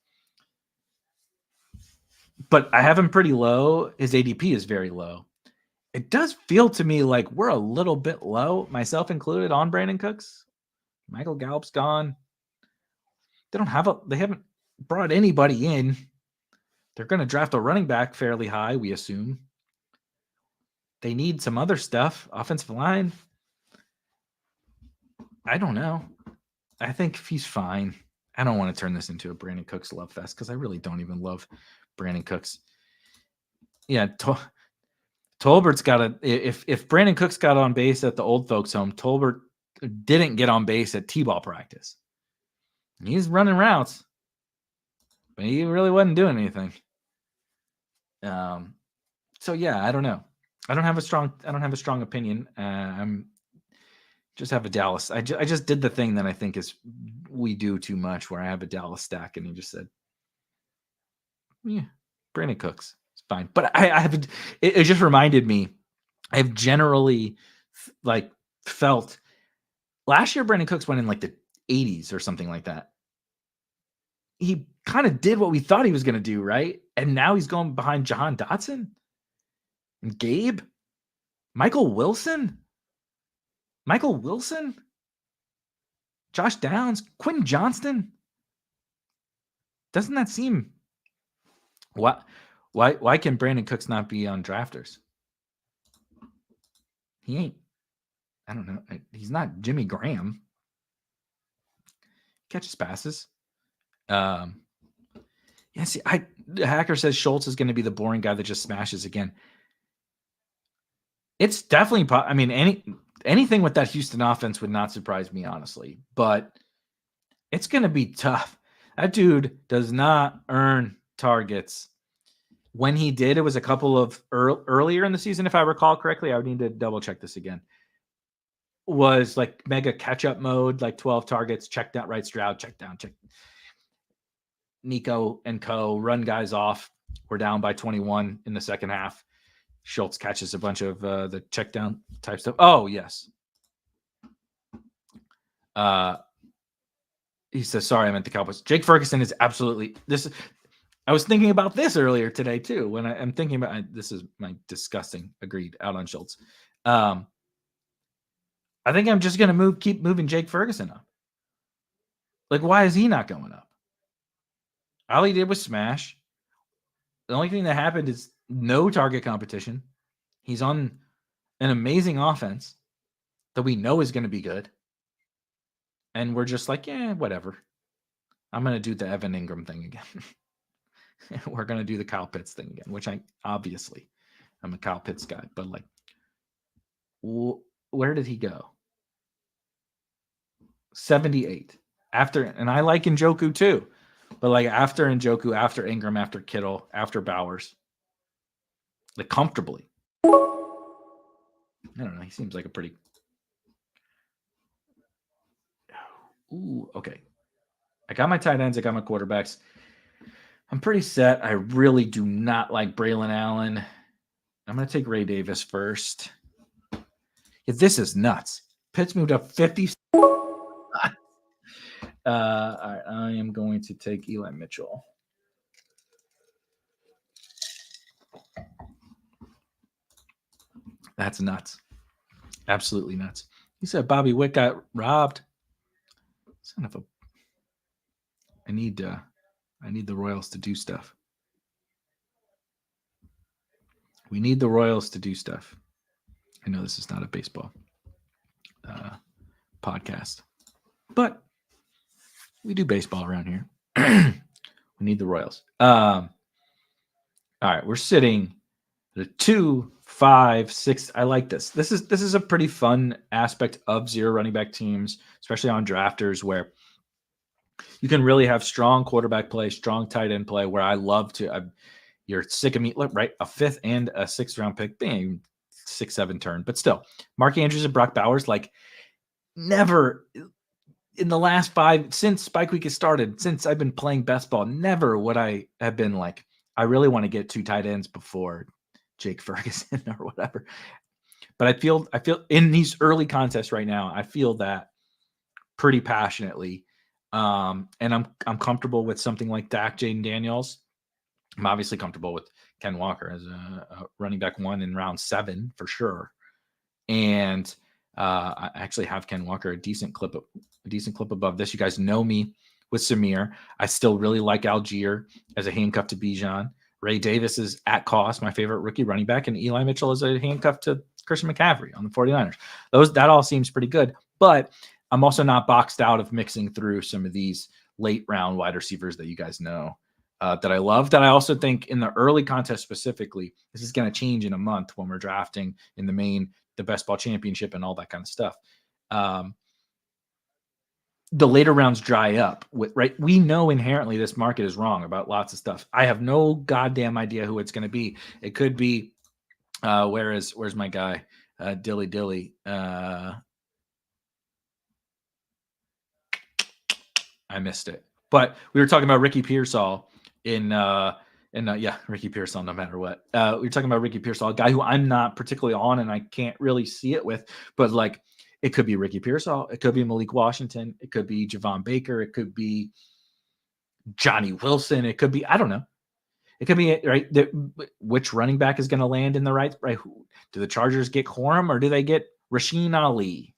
But I have him pretty low. His ADP is very low. It does feel to me like we're a little bit low, myself included, on Brandon Cooks. Michael Gallup's gone. They haven't brought anybody in. They're going to draft a running back fairly high, we assume. They need some other stuff. Offensive line. I don't know. I think he's fine. I don't want to turn this into a Brandon Cooks love fest because I really don't even love Brandon Cooks. Yeah, Tolbert's got a. If Brandon Cooks got on base at the old folks' home, Tolbert didn't get on base at T-ball practice. He's running routes, but he really wasn't doing anything. So yeah, I don't know. I don't have a strong opinion. I'm just have a Dallas. I just did the thing that I think is we do too much, where I have a Dallas stack, and he just said, "Yeah, Brandon Cooks, it's fine." But I have it just reminded me. I've generally felt last year Brandon Cooks went in like the 80s or something like that. He kind of did what we thought he was going to do, right? And now he's going behind Jahan Dotson and Gabe, Michael Wilson, Josh Downs, Quentin Johnston. Doesn't that seem why can Brandon Cooks not be on drafters? He ain't. I don't know. He's not Jimmy Graham. Catches passes. Yeah, see, the hacker says Schultz is going to be the boring guy that just smashes again. It's definitely, I mean, anything with that Houston offense would not surprise me, honestly. But it's going to be tough. That dude does not earn targets. When he did, it was a couple of earlier in the season, if I recall correctly. I would need to double check this again. Was like mega catch-up mode, like 12 targets, check down, right Stroud, check down, check. Nico and co run guys off. We're down by 21 in the second half. Schultz catches a bunch of the check down type stuff. Oh, yes. He says, sorry, I meant the Cowboys. Jake Ferguson is absolutely this. I was thinking about this earlier today, too, when I'm thinking about this is my disgusting agreed out on Schultz. I think I'm just going to keep moving Jake Ferguson up. Like, why is he not going up? All he did was smash. The only thing that happened is no target competition. He's on an amazing offense that we know is going to be good. And we're just like, yeah, whatever. I'm going to do the Evan Ingram thing again. We're going to do the Kyle Pitts thing again, which I'm a Kyle Pitts guy. But like, where did he go? 78. And I like Njoku too. But like after Njoku, after Ingram, after Kittle, after Bowers, like comfortably. I don't know. He seems like a pretty. Ooh, okay. I got my tight ends. I got my quarterbacks. I'm pretty set. I really do not like Braylon Allen. I'm going to take Ray Davis first. Yeah, this is nuts. Pitts moved up 50. All right, I am going to take Eli Mitchell. That's nuts. Absolutely nuts. He said Bobby Witt got robbed. Son of a. I need the Royals to do stuff. We need the Royals to do stuff. I know this is not a baseball podcast, but We do baseball around here. We need the Royals. All right, we're sitting at a 2, 5, 6. I like this. This is a pretty fun aspect of zero running back teams, especially on drafters, where you can really have strong quarterback play, strong tight end play. Where I love to. You're sick of me, right? A 5th and a 6th round pick, bang, 6-7 turn, but still, Mark Andrews and Brock Bowers, like never. In the last 5, since Spike Week has started, since I've been playing best ball, never would I have been like, I really want to get 2 tight ends before Jake Ferguson or whatever. But I feel in these early contests right now, I feel that pretty passionately. And I'm comfortable with something like Dak, Jaden Daniels. I'm obviously comfortable with Ken Walker as a running back 1 in round 7 for sure. And I actually have Ken Walker a decent clip above this. You guys know me with Samir. I still really like Algier as a handcuff to Bijan. Ray Davis is at cost, my favorite rookie running back, and Eli Mitchell is a handcuff to Christian McCaffrey on the 49ers. That all seems pretty good, but I'm also not boxed out of mixing through some of these late round wide receivers that you guys know that I love. That I also think in the early contest specifically, this is going to change in a month when we're drafting in the best ball championship and all that kind of stuff. The later rounds dry up right. We know inherently this market is wrong about lots of stuff. I have no goddamn idea who it's going to be. It could be, where's my guy? Dilly. I missed it, but we were talking about Ricky Pearsall Ricky Pearsall, no matter what. We were talking about Ricky Pearsall, a guy who I'm not particularly on and I can't really see it with, but like, it could be Ricky Pearsall. It could be Malik Washington. It could be Javon Baker. It could be Johnny Wilson. It could be, I don't know. It could be, right? Which running back is going to land in the right? Do the Chargers get Corum or do they get Rasheen Ali?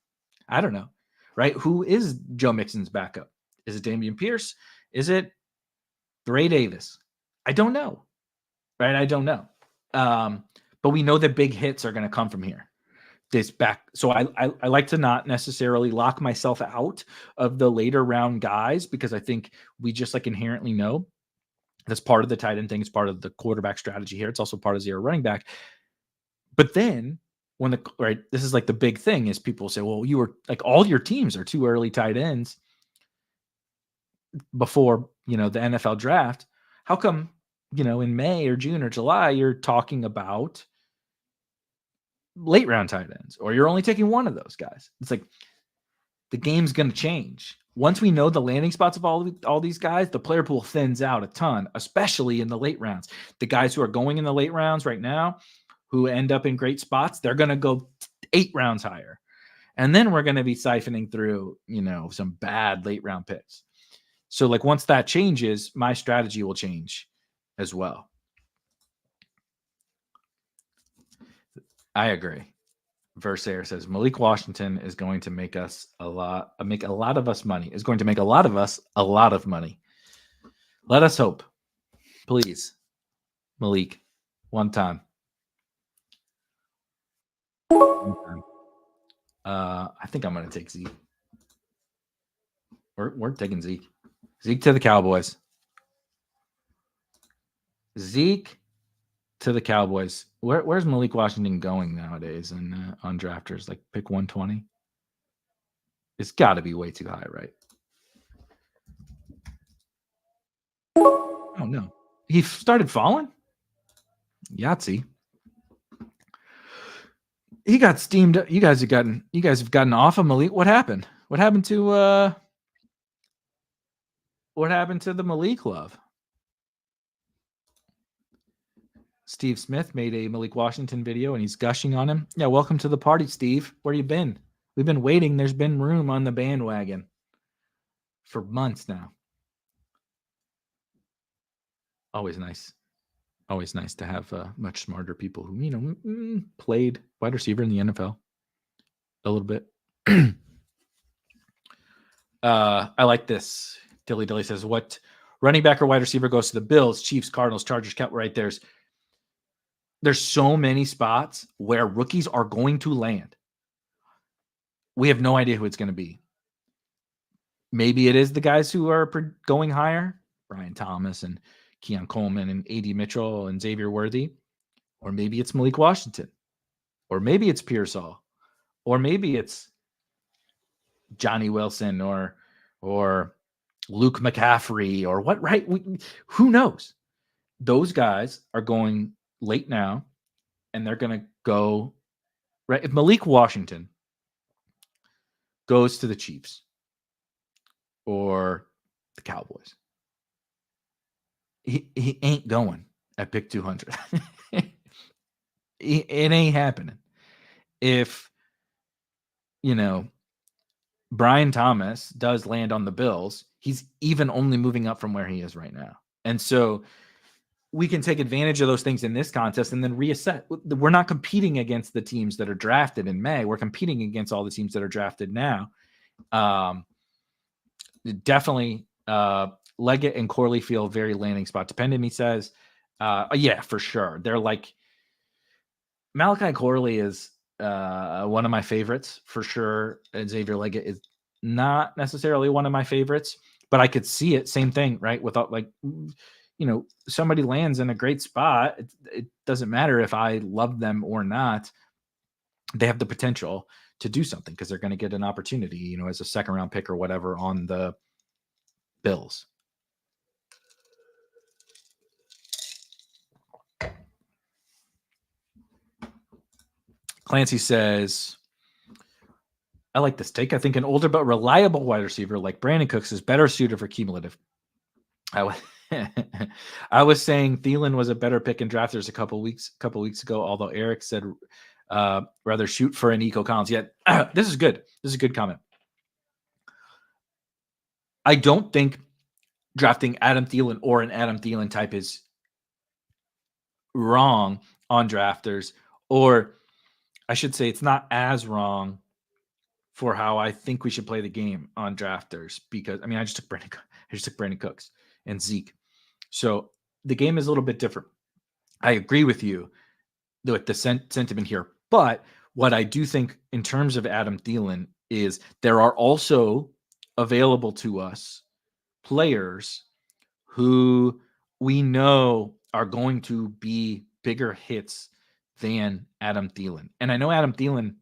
I don't know, right? Who is Joe Mixon's backup? Is it Dameon Pierce? Is it Ray Davis? I don't know, right? I don't know. But we know that big hits are going to come from here. So I like to not necessarily lock myself out of the later round guys because I think we just like inherently know that's part of the tight end thing. It's part of the quarterback strategy here. It's also part of zero running back. But then this is like the big thing is people say, well, you were like all your teams are 2 early tight ends before, the NFL draft. How come, in May or June or July, you're talking about late round tight ends, or you're only taking one of those guys? It's like the game's going to change. Once we know the landing spots of all these guys, the player pool thins out a ton, especially in the late rounds. The guys who are going in the late rounds right now, who end up in great spots, they're going to go 8 rounds higher. And then we're going to be siphoning through, some bad late round picks. So like once that changes, my strategy will change as well. I agree. Versaire says Malik Washington is going to make a lot of us money. Is going to make a lot of us a lot of money. Let us hope, please, Malik. One time. I think I'm going to take Zeke. We're taking Zeke. Zeke to the Cowboys. Zeke to the Cowboys. Where's Malik Washington going nowadays on drafters? Like pick 120? It's got to be way too high, right? Oh, no. He started falling? Yahtzee. He got steamed. You guys have gotten off of Malik. What happened? What happened to the Malik love? Steve Smith made a Malik Washington video and he's gushing on him. Yeah, welcome to the party, Steve. Where you been? We've been waiting. There's been room on the bandwagon for months now. Always nice. Always nice to have much smarter people who, played wide receiver in the NFL a little bit. I like this. Dilly says, what running back or wide receiver goes to the Bills, Chiefs, Cardinals, Chargers, right? There's so many spots where rookies are going to land. We have no idea who it's going to be. Maybe it is the guys who are going higher, Brian Thomas and Keon Coleman and A.D. Mitchell and Xavier Worthy. Or maybe it's Malik Washington. Or maybe it's Pearsall. Or maybe it's Johnny Wilson or Luke McCaffrey or what, right? Who knows? Those guys are going late now, and they're going to go, right? If Malik Washington goes to the Chiefs or the Cowboys, he ain't going at pick 200. It ain't happening. If, Brian Thomas does land on the Bills, he's even only moving up from where he is right now. And so we can take advantage of those things in this contest and then reassess. We're not competing against the teams that are drafted in May. We're competing against all the teams that are drafted now. Definitely Leggett and Corley feel very landing spot dependent, he says. Yeah, for sure. They're like, Malachi Corley is one of my favorites for sure. And Xavier Leggett is not necessarily one of my favorites, but I could see it. Same thing, right? Without somebody lands in a great spot. It doesn't matter if I love them or not. They have the potential to do something because they're going to get an opportunity, as a second round pick or whatever on the Bills. Clancy says, I like this take. I think an older but reliable wide receiver like Brandon Cooks is better suited for cumulative. I was saying Thielen was a better pick in drafters a couple weeks ago, although Erik said rather shoot for a Nico Collins. Yet this is good. This is a good comment. I don't think drafting Adam Thielen or an Adam Thielen type is wrong on drafters, or I should say it's not as wrong for how I think we should play the game on drafters, because I just took Brandon Cooks and Zeke. So the game is a little bit different. I agree with you with the sentiment here, but what I do think in terms of Adam Thielen is there are also available to us players who we know are going to be bigger hits than Adam Thielen. And I know Adam Thielen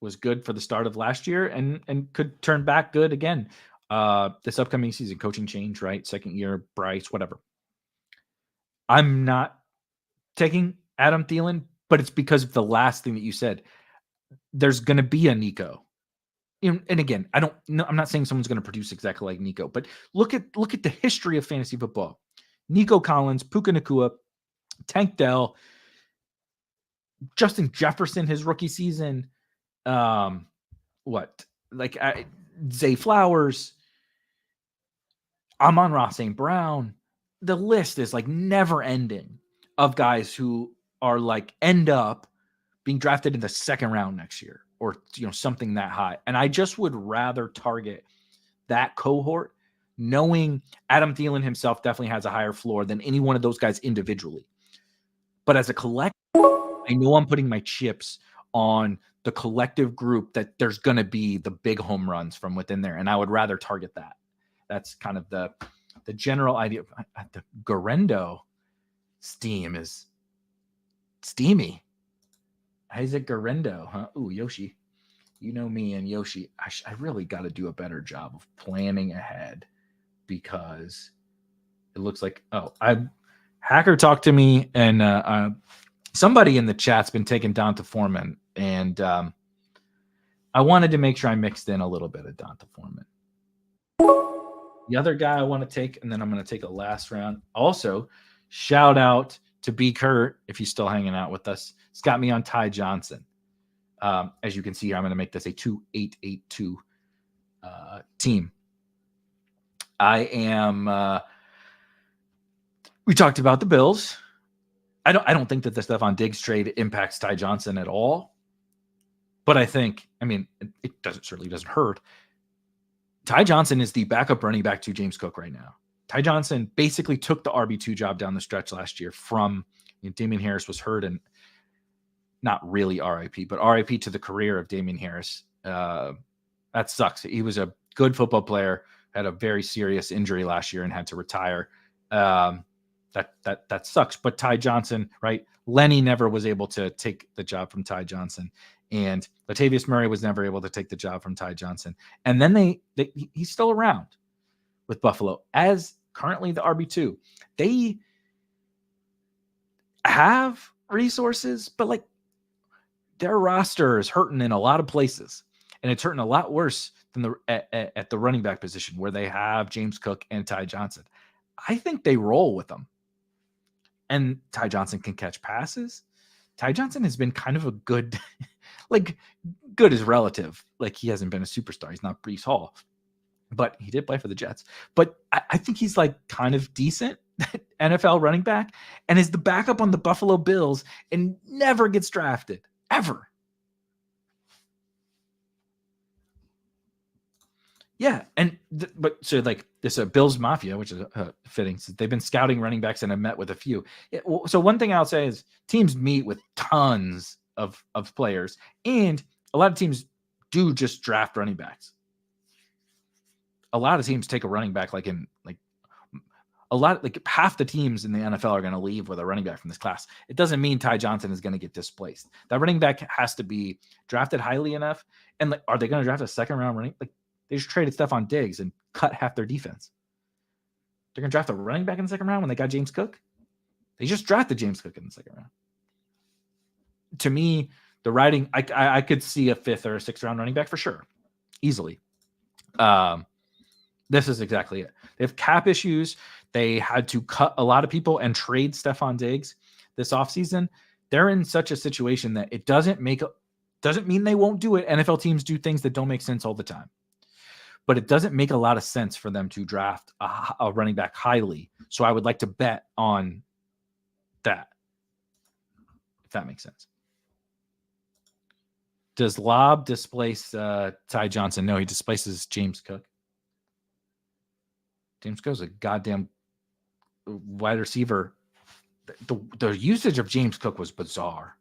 was good for the start of last year and could turn back good again this upcoming season. Coaching change, right? Second year, Bryce, whatever. I'm not taking Adam Thielen, but it's because of the last thing that you said. There's going to be a Nico. And again, I'm not saying someone's going to produce exactly like Nico, but look at the history of fantasy football. Nico Collins, Puka Nacua, Tank Dell, Justin Jefferson, his rookie season. Zay Flowers, Amon-Ra St. Brown. The list is like never ending of guys who are like end up being drafted in the second round next year or something that high. And I just would rather target that cohort, knowing Adam Thielen himself definitely has a higher floor than any one of those guys individually. But as a collective, I know I'm putting my chips on the collective group that there's going to be the big home runs from within there. And I would rather target that. That's kind of the general idea. The Garendo steam is steamy. Isaac Garendo, huh? Ooh, Yoshi. You know me and Yoshi. I really got to do a better job of planning ahead, because it looks like, Hacker talked to me, and somebody in the chat's been taking Donta Foreman, and I wanted to make sure I mixed in a little bit of Donta Foreman. The other guy I want to take, and then I'm going to take a last round. Also, shout out to B. Kurt, if he's still hanging out with us. It's got me on Ty Johnson. As you can see here, I'm going to make this a 2-8-8-2 team. I am. We talked about the Bills. I don't think that the Stefon Diggs trade impacts Ty Johnson at all. But I think, it certainly doesn't hurt. Ty Johnson is the backup running back to James Cook right now. Ty Johnson basically took the RB2 job down the stretch last year from Damian Harris was hurt, and not really RIP, but RIP to the career of Damian Harris. That sucks. He was a good football player, had a very serious injury last year and had to retire. That sucks. But Ty Johnson, right? Lenny never was able to take the job from Ty Johnson, and Latavius Murray was never able to take the job from Ty Johnson. And then he's still around with Buffalo as currently the RB2. They have resources, but like their roster is hurting in a lot of places, and it's hurting a lot worse than at the running back position where they have James Cook and Ty Johnson. I think they roll with them, and Ty Johnson can catch passes. Ty Johnson has been kind of a good, like good is relative. Like he hasn't been a superstar. He's not Breece Hall, but he did play for the Jets. But I think he's like kind of decent NFL running back and is the backup on the Buffalo Bills and never gets drafted ever. Yeah. And, but so like this Bills Mafia, which is fitting, so they've been scouting running backs and have met with a few. So one thing I'll say is teams meet with tons of players, and a lot of teams do just draft running backs. A lot of teams take a running back, like half the teams in the NFL are going to leave with a running back from this class. It doesn't mean Ty Johnson is going to get displaced. That running back has to be drafted highly enough. And like, are they going to draft a second round running? Like they just traded Stefon Diggs and cut half their defense. They're going to draft a running back in the second round when they got James Cook. They just drafted James Cook in the second round. To me, the writing, I could see a 5th or a 6th round running back for sure. Easily. This is exactly it. They have cap issues. They had to cut a lot of people and trade Stefon Diggs this offseason. They're in such a situation that it doesn't mean they won't do it. NFL teams do things that don't make sense all the time. But it doesn't make a lot of sense for them to draft a running back highly. So I would like to bet on that, if that makes sense. Does Lobb displace Ty Johnson? No, he displaces James Cook. James Cook's a goddamn wide receiver. The usage of James Cook was bizarre.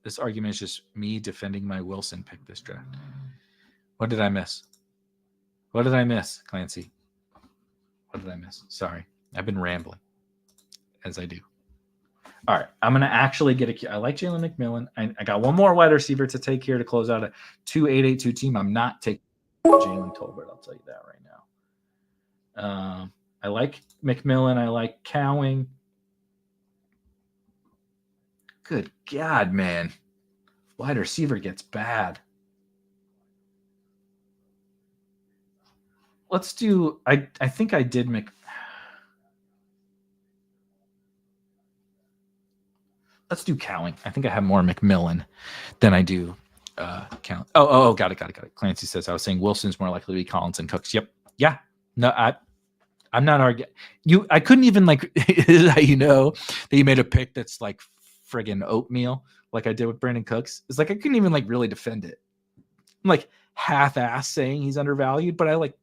This argument is just me defending my Wilson pick this draft. What did I miss? What did I miss, Clancy? What did I miss? Sorry. I've been rambling, as I do. All right. I'm going to actually get I like Jalen McMillan. I got one more wide receiver to take here to close out a 2-8-8-2 team. I'm not taking Jalen Tolbert. I'll tell you that right now. I like McMillan. I like Cowing. Good God, man. Wide receiver gets bad. Let's do, I think I did let's do Cowing. I think I have more McMillan than I do Count. Oh, got it. Clancy says, I was saying Wilson's more likely to be Collins and Cooks. Yep. Yeah. No, I'm not arguing. I couldn't even is how you know that you made a pick that's like friggin' oatmeal, like I did with Brandon Cooks. It's like I couldn't even really defend it. I'm like half-ass saying he's undervalued, but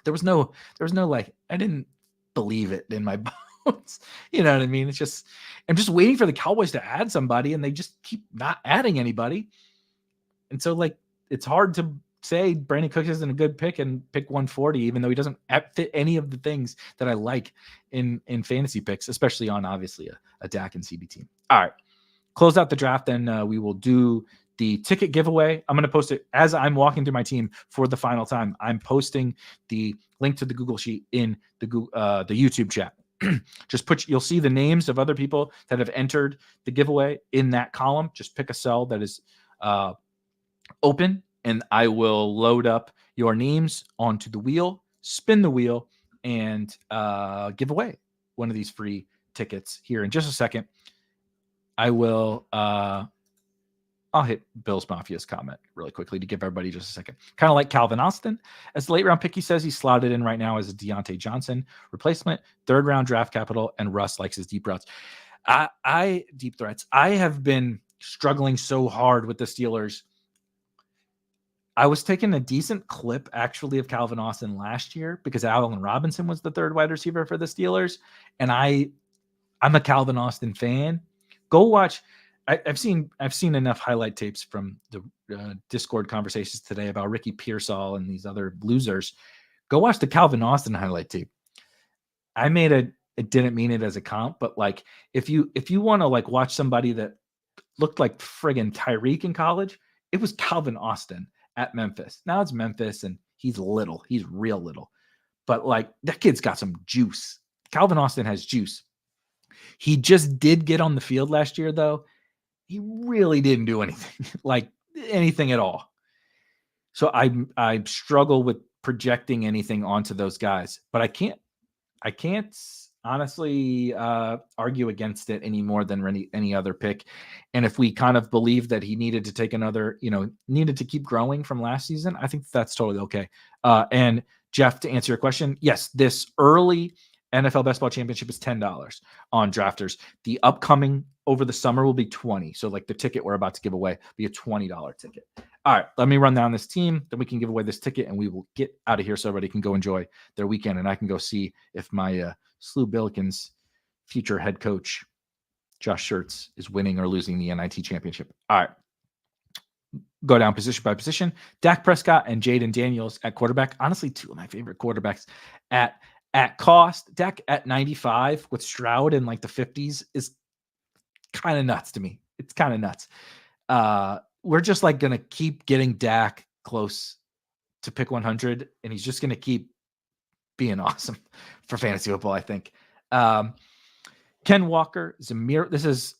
there was no I didn't believe it in my bones. You know what I mean? It's just I'm just waiting for the Cowboys to add somebody, and they just keep not adding anybody. And so it's hard to say Brandon Cooks isn't a good pick and pick 140, even though he doesn't fit any of the things that I like in fantasy picks, especially on obviously a Dak and CB team. All right, close out the draft. Then we will do the ticket giveaway. I'm going to post it as I'm walking through my team for the final time. I'm posting the link to the Google Sheet in the YouTube chat. Just you'll see the names of other people that have entered the giveaway in that column. Just pick a cell that is open, and I will load up your names onto the wheel, spin the wheel, and give away one of these free tickets here in just a second. I will I'll hit Bills Mafia's comment really quickly to give everybody just a second. Kind of like Calvin Austin. As the late round pick, he says he's slotted in right now as a Deontay Johnson replacement, 3rd round draft capital, and Russ likes his deep routes. Deep threats. I have been struggling so hard with the Steelers. I was taking a decent clip actually of Calvin Austin last year because Allen Robinson was the 3rd wide receiver for the Steelers. And I'm a Calvin Austin fan. Go watch. I've seen enough highlight tapes from the Discord conversations today about Ricky Pearsall and these other losers. Go watch the Calvin Austin highlight tape. I didn't mean it as a comp, but like if you want to like watch somebody that looked like friggin' Tyreek in college, it was Calvin Austin at Memphis. Now it's Memphis and he's little. He's real little. But like that kid's got some juice. Calvin Austin has juice. He just did get on the field last year, though. He really didn't do anything, like anything at all. So I struggle with projecting anything onto those guys, but I can't honestly argue against it any more than any other pick. And if we kind of believe that he needed to take another, needed to keep growing from last season, I think that's totally okay. And Jeff, to answer your question, yes, this early NFL Best Ball Championship is $10 on Drafters. The upcoming over the summer will be $20. So like the ticket we're about to give away be a $20 ticket. All right, let me run down this team. Then we can give away this ticket and we will get out of here so everybody can go enjoy their weekend. And I can go see if my Slew Billikens future head coach, Josh Schertz, is winning or losing the NIT championship. All right. Go down position by position. Dak Prescott and Jaden Daniels at quarterback. Honestly, two of my favorite quarterbacks at cost. Dak at 95 with Stroud in like the 50s is kind of nuts to me. It's kind of nuts. We're just like going to keep getting Dak close to pick 100, and he's just going to keep being awesome for fantasy football, I think. Ken Walker, Zamir. This is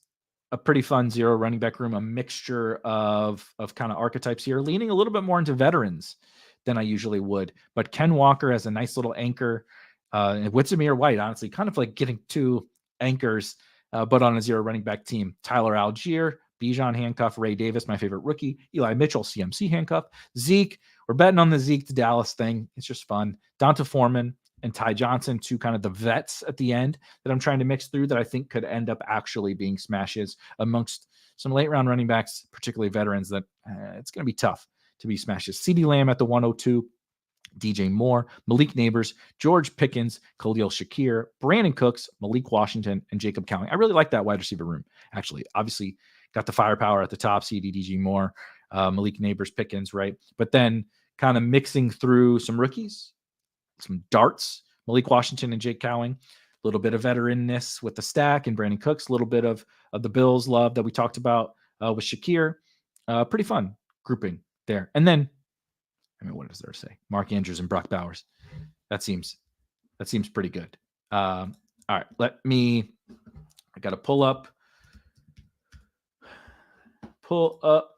a pretty fun zero running back room, a mixture of kind of archetypes here, leaning a little bit more into veterans than I usually would. But Ken Walker has a nice little anchor with Zamir White, honestly, kind of like getting two anchors, but on a zero running back team. Tyler Algier, Bijan handcuff, Ray Davis, my favorite rookie, Eli Mitchell, CMC handcuff, Zeke. We're betting on the Zeke to Dallas thing. It's just fun. Donta Foreman and Ty Johnson, two kind of the vets at the end that I'm trying to mix through that I think could end up actually being smashes amongst some late round running backs, particularly veterans, that it's going to be tough to be smashes. CeeDee Lamb at the 102, DJ Moore, Malik Neighbors, George Pickens, Khalil Shakir, Brandon Cooks, Malik Washington, and Jacob Cowing. I really like that wide receiver room, actually. Obviously, got the firepower at the top, CD, DJ Moore, Malik Neighbors, Pickens, right? But then kind of mixing through some rookies, some darts, Malik Washington and Jake Cowing, a little bit of veteranness with the stack and Brandon Cooks, a little bit of the Bills love that we talked about with Shakir. Pretty fun grouping there. And then, what does there say? Mark Andrews and Brock Bowers. That seems pretty good. All right, I got to pull up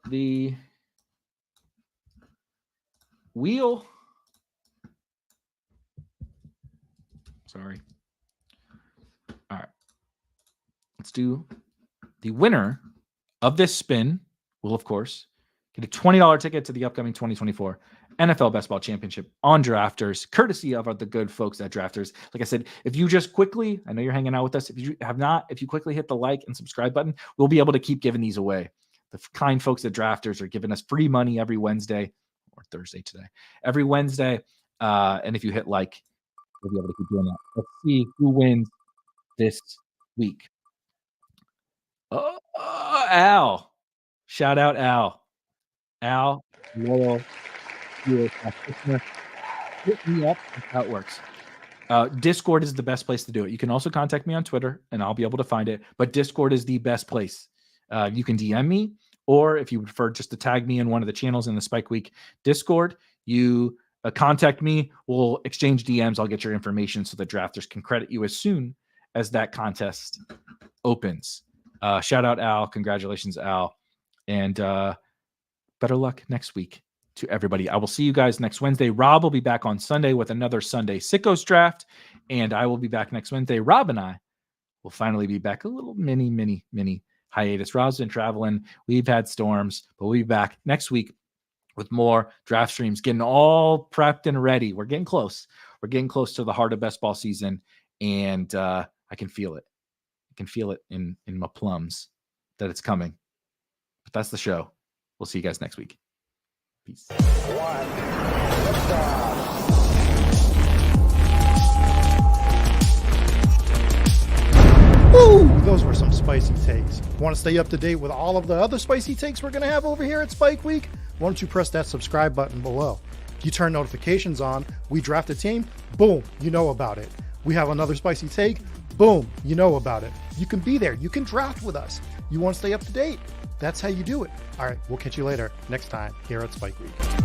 the wheel. Sorry. All right. Let's do the winner of this spin will, of course, get a $20 ticket to the upcoming 2024 NFL Best Ball Championship on Drafters, courtesy of the good folks at Drafters. Like I said, if you just quickly, I know you're hanging out with us. If you quickly hit the like and subscribe button, we'll be able to keep giving these away. The kind folks at Drafters are giving us free money every Wednesday or Thursday today, every Wednesday. And if you hit like, we'll be able to keep doing that. Let's see who wins this week. Al. Shout out Al. Al, loyal viewer. Hit me up. That's how it works. Discord is the best place to do it. You can also contact me on Twitter, and I'll be able to find it. But Discord is the best place. You can DM me, or if you prefer just to tag me in one of the channels in the Spike Week Discord, you contact me. We'll exchange DMs. I'll get your information so the Drafters can credit you as soon as that contest opens. Shout out Al. Congratulations, Al. And better luck next week to everybody. I will see you guys next Wednesday. Rob will be back on Sunday with another Sunday Sickos draft, and I will be back next Wednesday. Rob and I will finally be back. A little mini hiatus. Rob's been traveling. We've had storms, but we'll be back next week with more draft streams, getting all prepped and ready. We're getting close. We're getting close to the heart of best ball season, and I can feel it. I can feel it in my plums that it's coming. But that's the show. We'll see you guys next week. Peace. Woo! The those were some spicy takes. Want to stay up to date with all of the other spicy takes we're going to have over here at Spike Week? Why don't you press that subscribe button below? You turn notifications on, we draft a team, boom, you know about it. We have another spicy take, boom, you know about it. You can be there. You can draft with us. You want to stay up to date? That's how you do it. All right, we'll catch you later next time here at Spike Week.